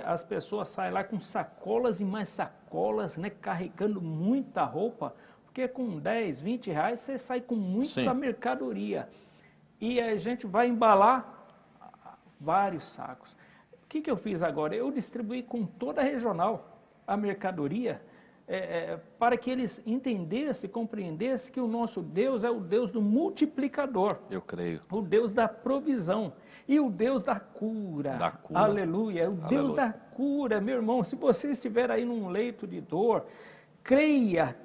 as pessoas saem lá com sacolas e mais sacolas, né, carregando muita roupa, porque com 10, 20 reais você sai com muita mercadoria. E a gente vai embalar vários sacos. O que eu fiz agora? Eu distribuí com toda a regional a mercadoria, para que eles entendessem, compreendessem que o nosso Deus é o Deus do multiplicador. Eu creio. O Deus da provisão e o Deus da cura. Da cura. Aleluia. O Deus da cura, meu irmão. Se você estiver aí num leito de dor, creia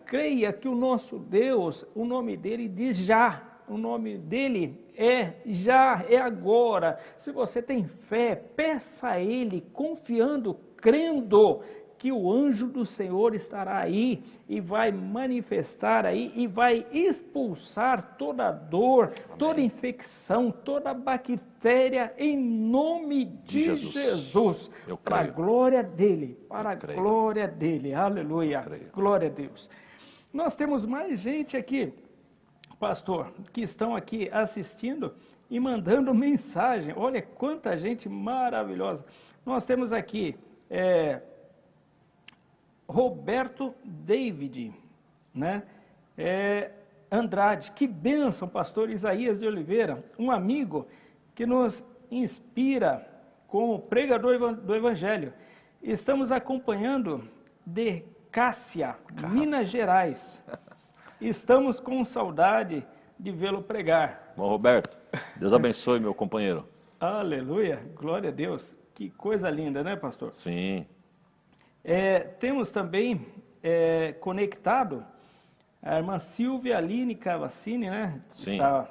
que o nosso Deus, o nome dele diz já. O nome dele é já, é agora. Se você tem fé, peça a ele, confiando, crendo que o anjo do Senhor estará aí e vai manifestar aí e vai expulsar toda dor, Amém. Toda infecção, toda bactéria em nome de Jesus. Para a glória dele, para a glória dele. Aleluia. Glória a Deus. Nós temos mais gente aqui, pastor, que estão aqui assistindo e mandando mensagem. Olha quanta gente maravilhosa. Nós temos aqui Roberto David, né? Andrade. Que bênção, pastor Isaías de Oliveira, um amigo que nos inspira como pregador do Evangelho. Estamos acompanhando de Cássia, Minas Gerais. Estamos com saudade de vê-lo pregar. Bom, Roberto, Deus abençoe, meu companheiro. Aleluia, glória a Deus. Que coisa linda, né, pastor? Sim. Temos também conectado a irmã Silvia Aline Cavassini, né? Sim. Está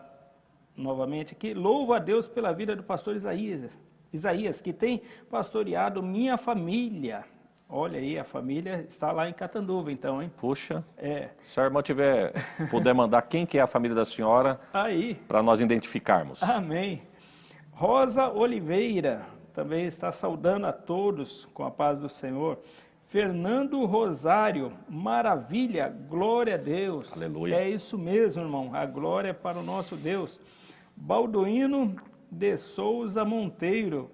novamente aqui. Louvo a Deus pela vida do pastor Isaías, que tem pastoreado minha família. Olha aí, a família está lá em Catanduva, então, hein? Puxa, se a irmã puder mandar quem que é a família da senhora, aí, para nós identificarmos. Amém. Rosa Oliveira também está saudando a todos com a paz do Senhor. Fernando Rosário, maravilha, glória a Deus. Aleluia. É isso mesmo, irmão, a glória é para o nosso Deus. Balduíno de Souza Monteiro,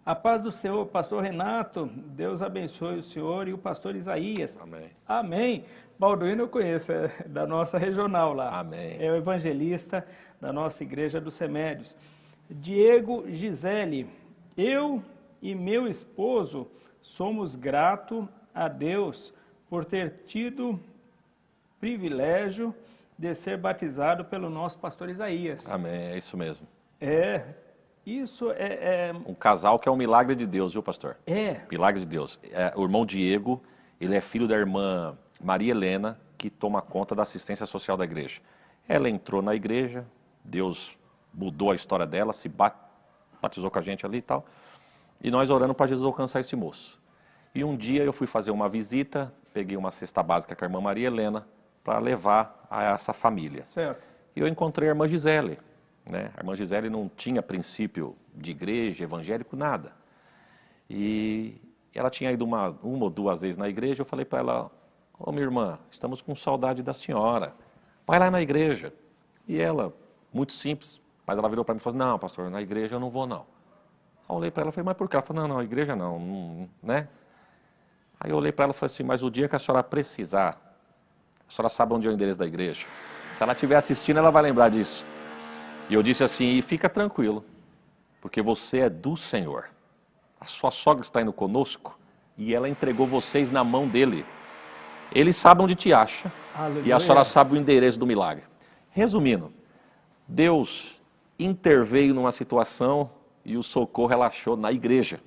a paz do Senhor, pastor Renato, Deus abençoe o senhor e o pastor Isaías. Amém. Amém. Balduíno eu conheço, é da nossa regional lá. Amém. É o evangelista da nossa igreja dos Remédios. Diego Gisele, eu e meu esposo somos gratos a Deus por ter tido privilégio de ser batizado pelo nosso pastor Isaías. Amém, é isso mesmo. Isso Um casal que é um milagre de Deus, viu, pastor? É. Milagre de Deus. O irmão Diego, ele é filho da irmã Maria Helena, que toma conta da assistência social da igreja. Ela entrou na igreja, Deus mudou a história dela, se batizou com a gente ali e tal. E nós orando para Jesus alcançar esse moço. E um dia eu fui fazer uma visita, peguei uma cesta básica com a irmã Maria Helena para levar a essa família. Certo. E eu encontrei a irmã Gisele. Né? A irmã Gisele não tinha princípio de igreja, evangélico, nada. E ela tinha ido uma ou duas vezes na igreja, eu falei para ela, ô minha irmã, estamos com saudade da senhora, vai lá na igreja. E ela, muito simples, mas ela virou para mim e falou, não, pastor, na igreja eu não vou não. Aí eu olhei para ela e falei, mas por quê? Ela falou, não, a igreja não, né? Aí eu olhei para ela e falei assim, mas o dia que a senhora precisar, a senhora sabe onde é o endereço da igreja? Se ela estiver assistindo, ela vai lembrar disso. E eu disse assim, e fica tranquilo, porque você é do Senhor. A sua sogra está indo conosco e ela entregou vocês na mão dele. Ele sabe onde te acha. Aleluia. E a senhora sabe o endereço do milagre. Resumindo, Deus interveio numa situação e o socorro relaxou na igreja.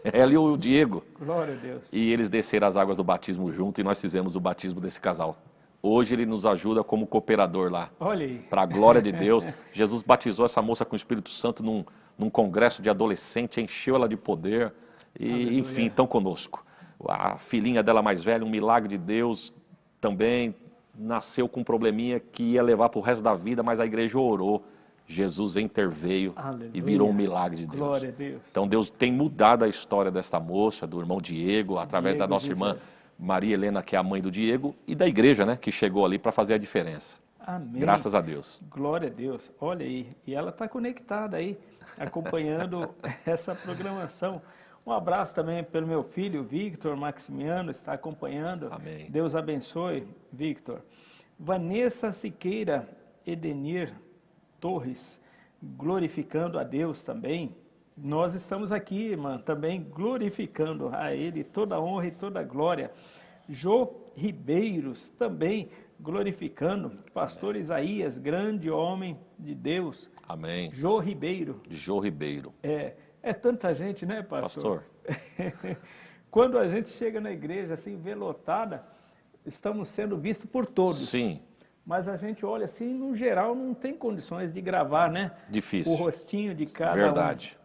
Ela e o Diego. Glória a Deus. E eles desceram as águas do batismo junto e nós fizemos o batismo desse casal. Hoje ele nos ajuda como cooperador lá. Olha aí. Para a glória de Deus. Jesus batizou essa moça com o Espírito Santo num congresso de adolescente, encheu ela de poder e, Aleluia. enfim, estão conosco. A filhinha dela mais velha, um milagre de Deus, também nasceu com um probleminha que ia levar para o resto da vida, mas a igreja orou. Jesus interveio. Aleluia. E virou um milagre de Deus. Glória a Deus. Então Deus tem mudado a história desta moça, do irmão Diego, através da nossa irmã Maria Helena, que é a mãe do Diego, e da igreja, né, que chegou ali para fazer a diferença. Amém. Graças a Deus. Glória a Deus. Olha aí. E ela está conectada aí, acompanhando essa programação. Um abraço também pelo meu filho, Victor Maximiano, está acompanhando. Amém. Deus abençoe, Victor. Vanessa Siqueira Edenir Torres, glorificando a Deus também. Nós estamos aqui, irmã, também glorificando a Ele toda a honra e toda a glória. Jô Ribeiros também glorificando. Pastor Isaías, grande homem de Deus. Amém. Jô Ribeiro. Jô Ribeiro. É tanta gente, né, pastor? Quando a gente chega na igreja assim, vê lotada, estamos sendo vistos por todos. Sim. Mas a gente olha assim, no geral, não tem condições de gravar, né? Difícil. O rostinho de cada Verdade.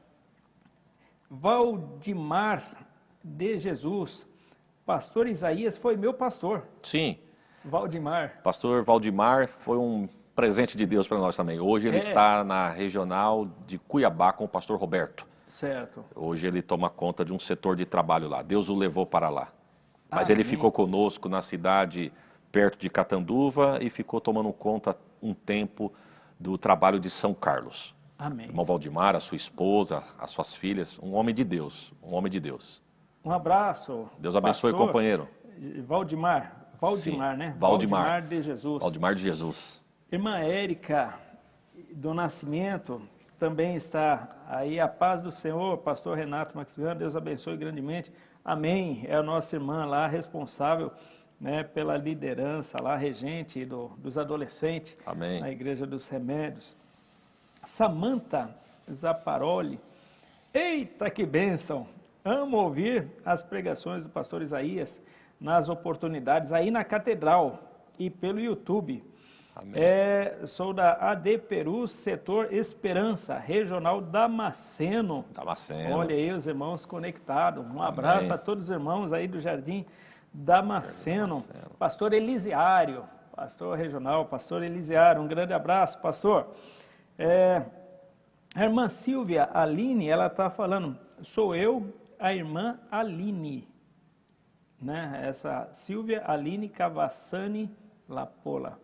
Valdimar de Jesus. Pastor Isaías foi meu pastor. Sim. Valdimar. Pastor Valdimar foi um presente de Deus para nós também. Hoje ele está na regional de Cuiabá com o pastor Roberto. Certo. Hoje ele toma conta de um setor de trabalho lá. Deus o levou para lá. Mas ele ficou conosco na cidade perto de Catanduva e ficou tomando conta um tempo do trabalho de São Carlos. Amém. Irmão Valdimar, a sua esposa, as suas filhas, um homem de Deus, um homem de Deus. Um abraço. Deus abençoe, pastor companheiro. Valdimar. Valdemar, Sim, né? Valdemar de Jesus. Valdemar de Jesus. Irmã Érica do Nascimento também está aí. A paz do Senhor, pastor Renato Maximiano, Deus abençoe grandemente. Amém. É a nossa irmã lá, responsável, né, pela liderança lá, regente dos adolescentes. Amém. Na Igreja dos Remédios. Samanta Zaparoli. Eita, que bênção! Amo ouvir as pregações do pastor Isaías nas oportunidades aí na Catedral e pelo YouTube. Amém. Sou da AD Perus, setor Esperança, regional Damasceno. Damasceno. Olha aí os irmãos conectados. Um Amém. abraço a todos os irmãos aí do Jardim Damasceno. Pastor Elisiário, pastor regional, pastor Elisiário, um grande abraço, pastor. A irmã Silvia Aline, ela está falando, sou eu, a irmã Aline, né? Essa Silvia Aline Cavassani Lapola.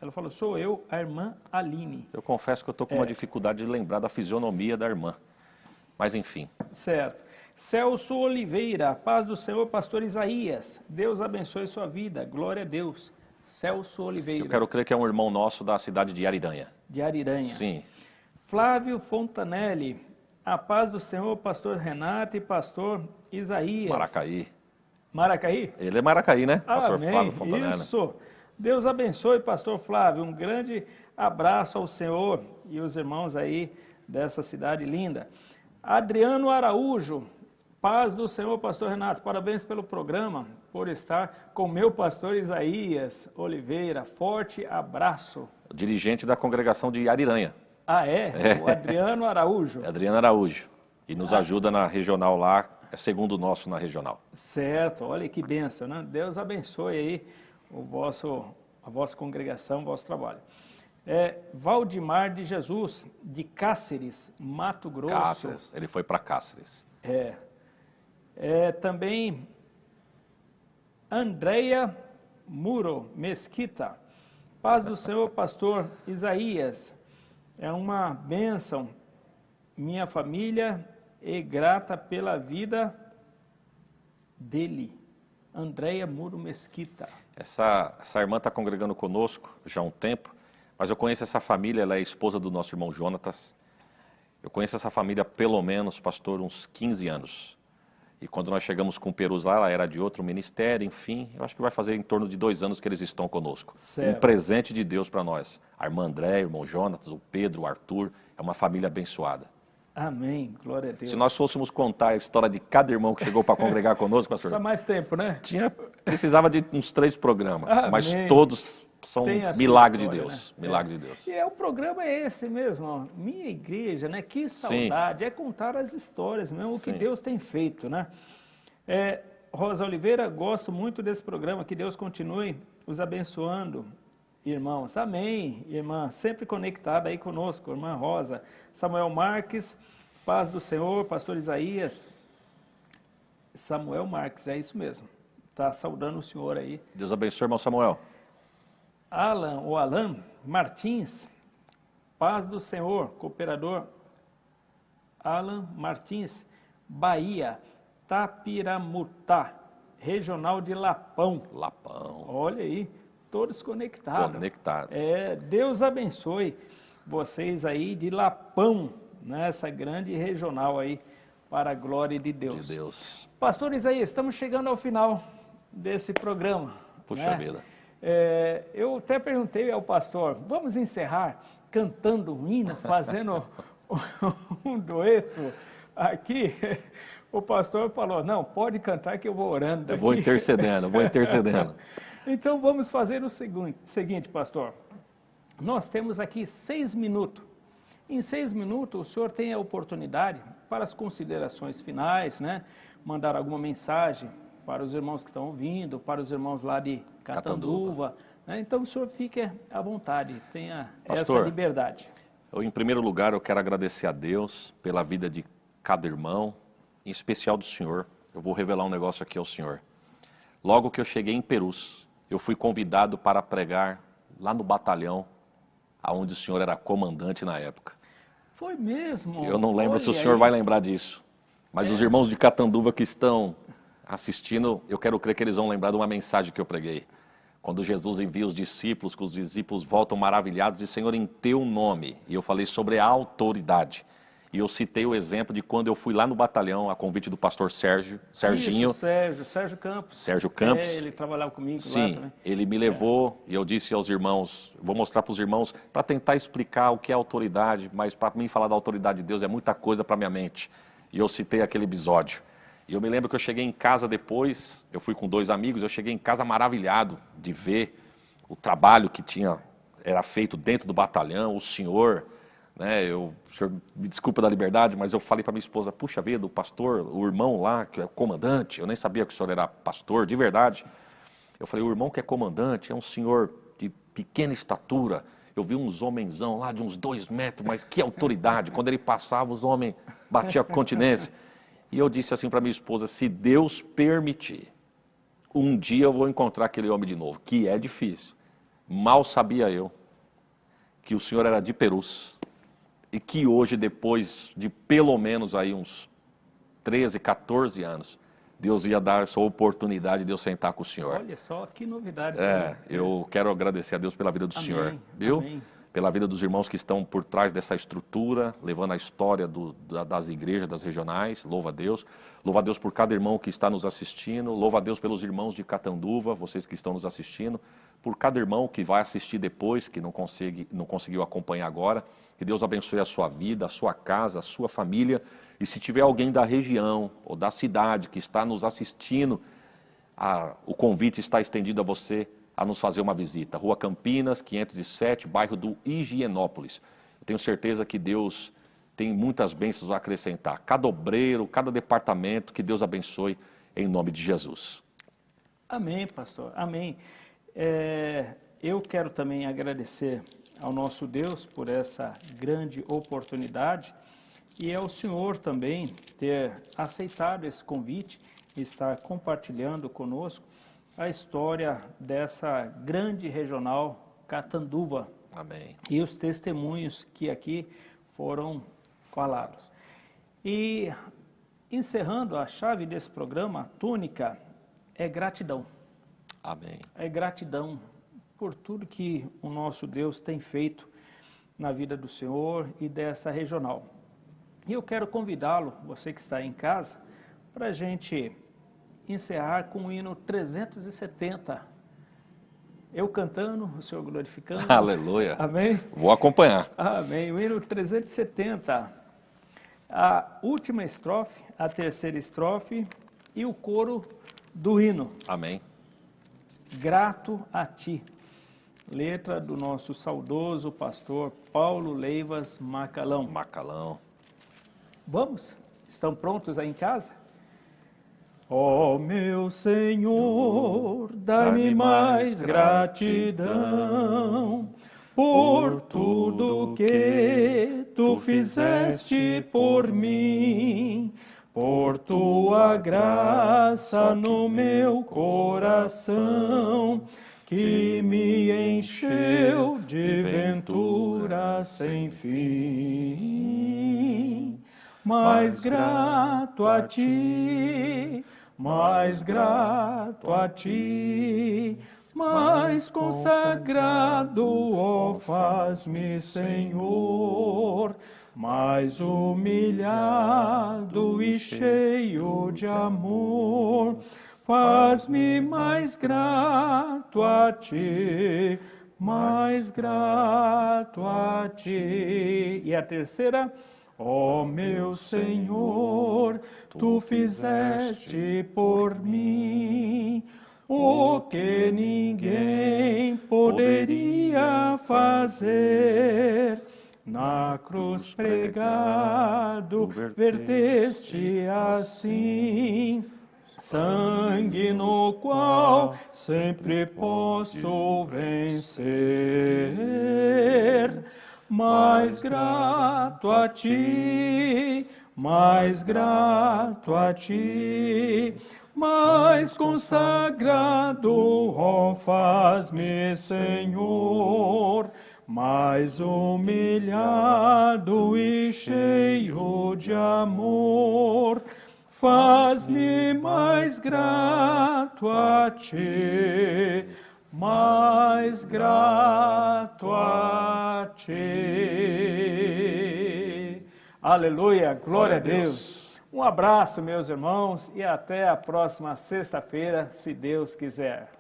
Ela falou, sou eu, a irmã Aline. Eu confesso que eu estou com uma dificuldade de lembrar da fisionomia da irmã. Mas enfim. Certo. Celso Oliveira, paz do Senhor, pastor Isaías. Deus abençoe sua vida, glória a Deus. Celso Oliveira. Eu quero crer que é um irmão nosso da cidade de Ariranha. De Ariranha. Sim. Flávio Fontanelli, a paz do Senhor, pastor Renato e pastor Isaías. Maracaí. Maracaí? Ele é Maracaí, né? Pastor Amém. Flávio Fontanelli. Isso. Deus abençoe, pastor Flávio. Um grande abraço ao Senhor e os irmãos aí dessa cidade linda. Adriano Araújo, paz do Senhor, pastor Renato. Parabéns pelo programa, por estar com meu pastor Isaías Oliveira. Forte abraço. Dirigente da congregação de Ariranha. Ah, o Adriano Araújo. Adriano Araújo. E nos ajuda na regional lá, é segundo nosso na regional. Certo, olha que bênção, né? Deus abençoe aí a vossa congregação, o vosso trabalho. Valdemar de Jesus, de Cáceres, Mato Grosso. Cáceres, ele foi para Cáceres. Também Andréia Muro Mesquita, paz do Senhor, pastor Isaías. É uma bênção, minha família é grata pela vida dele. Andréia Muro Mesquita. Essa irmã está congregando conosco já há um tempo, mas eu conheço essa família, ela é esposa do nosso irmão Jonatas. Eu conheço essa família pelo menos, pastor, uns 15 anos. E quando nós chegamos com o Perus lá, ela era de outro ministério, enfim, eu acho que vai fazer em torno de 2 anos que eles estão conosco. Certo. Um presente de Deus para nós. A irmã André, o irmão Jonatas, o Pedro, o Arthur, é uma família abençoada. Amém, glória a Deus. Se nós fôssemos contar a história de cada irmão que chegou para congregar conosco, pastor, Precisa mais tempo, né? precisava de uns 3 programas, Amém. mas todos são Tem a sua milagre de história, Deus, né? milagre de Deus. E o programa é esse mesmo, ó. Minha igreja, né? Que saudade, é contar as histórias mesmo, o que Sim. Deus tem feito, né? Rosa Oliveira, gosto muito desse programa, que Deus continue os abençoando, irmãos. Amém, irmã, sempre conectada aí conosco, irmã Rosa. Samuel Marques, paz do Senhor, pastor Isaías. Samuel Marques, é isso mesmo. Está saudando o senhor aí. Deus abençoe, irmão Samuel. Alan Martins, paz do Senhor, cooperador Alan Martins, Bahia, Tapiramutá, regional de Lapão. Lapão. Olha aí, todos conectados. Conectados. Deus abençoe vocês aí de Lapão, nessa grande regional aí, para a glória de Deus. De Deus. Pastor Isaías, estamos chegando ao final desse programa. Puxa né? vida. Eu até perguntei ao pastor, vamos encerrar cantando um hino, fazendo um dueto aqui? O pastor falou, não, pode cantar que eu vou orando daqui. Eu vou intercedendo. Então vamos fazer o seguinte, pastor. Nós temos aqui 6 minutos. Em 6 minutos, o senhor tem a oportunidade para as considerações finais, né? Mandar alguma mensagem para os irmãos que estão ouvindo, para os irmãos lá de Catanduva. Né? Então o senhor fique à vontade, tenha Pastor, essa liberdade. Em primeiro lugar, eu quero agradecer a Deus pela vida de cada irmão, em especial do senhor. Eu vou revelar um negócio aqui ao senhor. Logo que eu cheguei em Perus, eu fui convidado para pregar lá no batalhão, onde o senhor era comandante na época. Foi mesmo? Eu não lembro se o Olha senhor aí. vai lembrar disso, mas os irmãos de Catanduva que estão assistindo, eu quero crer que eles vão lembrar de uma mensagem que eu preguei. Quando Jesus envia os discípulos, que os discípulos voltam maravilhados, diz, Senhor, em teu nome. E eu falei sobre a autoridade. E eu citei o exemplo de quando eu fui lá no batalhão, a convite do pastor Serginho. Isso, Sérgio Campos. Sérgio Campos. Ele trabalhava comigo Sim, lá também. ele me levou e eu disse aos irmãos, vou mostrar para os irmãos, para tentar explicar o que é autoridade, mas para mim falar da autoridade de Deus é muita coisa para minha mente. E eu citei aquele episódio. E eu me lembro que eu cheguei em casa depois, eu fui com 2 amigos, eu cheguei em casa maravilhado de ver o trabalho que era feito dentro do batalhão, o senhor, né, o senhor me desculpa da liberdade, mas eu falei para minha esposa, puxa vida, o pastor, o irmão lá, que é o comandante, eu nem sabia que o senhor era pastor, de verdade. Eu falei, o irmão que é comandante é um senhor de pequena estatura, eu vi uns homenzão lá de uns 2 metros, mas que autoridade, quando ele passava os homens batiam a continência. E eu disse assim para minha esposa, se Deus permitir, um dia eu vou encontrar aquele homem de novo, que é difícil. Mal sabia eu que o senhor era de Perus e que hoje, depois de pelo menos aí uns 13, 14 anos, Deus ia dar essa oportunidade de eu sentar com o senhor. Olha só, que novidade. Eu quero agradecer a Deus pela vida do senhor, viu? Amém. Pela vida dos irmãos que estão por trás dessa estrutura, levando a história das igrejas, das regionais, louva a Deus. Louva a Deus por cada irmão que está nos assistindo, louva a Deus pelos irmãos de Catanduva, vocês que estão nos assistindo, por cada irmão que vai assistir depois, que não conseguiu acompanhar agora. Que Deus abençoe a sua vida, a sua casa, a sua família. E se tiver alguém da região ou da cidade que está nos assistindo, o convite está estendido a você a nos fazer uma visita. Rua Campinas, 507, bairro do Higienópolis. Eu tenho certeza que Deus tem muitas bênçãos a acrescentar. Cada obreiro, cada departamento, que Deus abençoe em nome de Jesus. Amém, pastor. Amém. Eu quero também agradecer ao nosso Deus por essa grande oportunidade e ao senhor também ter aceitado esse convite e estar compartilhando conosco a história dessa grande regional Catanduva. Amém. E os testemunhos que aqui foram falados. E encerrando a chave desse programa, a tônica é gratidão. Amém. É gratidão por tudo que o nosso Deus tem feito na vida do Senhor e dessa regional. E eu quero convidá-lo, você que está em casa, para a gente encerrar com o hino 370. Eu cantando, o Senhor glorificando. Aleluia. Amém? Vou acompanhar. Amém. O hino 370. A última estrofe, a terceira estrofe e o coro do hino. Amém. Grato a ti. Letra do nosso saudoso pastor Paulo Leivas Macalão. Macalão. Vamos? Estão prontos aí em casa? Ó meu Senhor, dá-me mais gratidão por tudo que tu fizeste por mim, por tua graça no meu coração, que me encheu de ventura sem fim. Mais grato a ti, mais grato a ti, mais consagrado, ó, faz-me, Senhor, mais humilhado e cheio de amor, faz-me mais grato a ti, mais grato a ti. E a terceira? Ó meu Senhor, tu fizeste por mim o que ninguém poderia fazer. Na cruz pregado, verteste assim sangue no qual sempre posso vencer. Mais grato a ti, mais grato a ti, mais consagrado, ó, faz-me, Senhor, mais humilhado e cheio de amor, faz-me mais grato a ti, mais grato a ti. Aleluia, glória a Deus. Um abraço, meus irmãos, e até a próxima sexta-feira, se Deus quiser.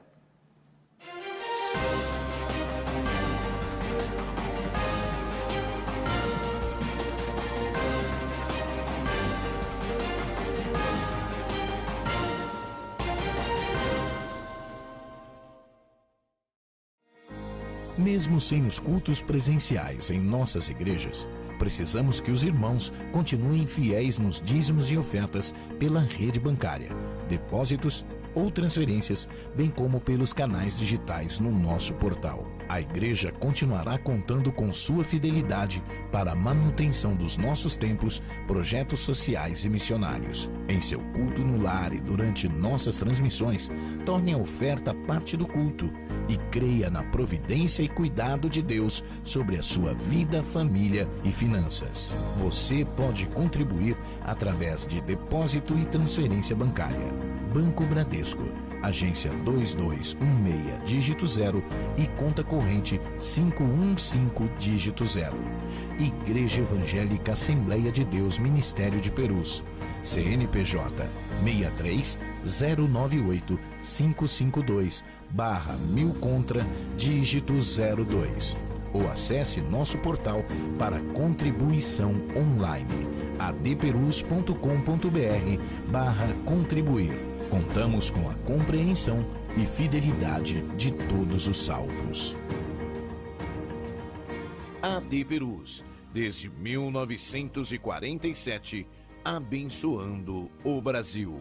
Mesmo sem os cultos presenciais em nossas igrejas, precisamos que os irmãos continuem fiéis nos dízimos e ofertas pela rede bancária, depósitos ou transferências, bem como pelos canais digitais no nosso portal. A igreja continuará contando com sua fidelidade para a manutenção dos nossos templos, projetos sociais e missionários. Em seu culto no lar e durante nossas transmissões, torne a oferta parte do culto e creia na providência e cuidado de Deus sobre a sua vida, família e finanças. Você pode contribuir através de depósito e transferência bancária. Banco Bradesco, agência 2216, dígito 0 e conta corrente 515, dígito 0. Igreja Evangélica Assembleia de Deus Ministério de Perus, CNPJ 63 098 552 /1000 contra, dígito 02. Ou acesse nosso portal para contribuição online, adperus.com.br/contribuir. Contamos com a compreensão e fidelidade de todos os salvos. AD Perus, desde 1947, abençoando o Brasil.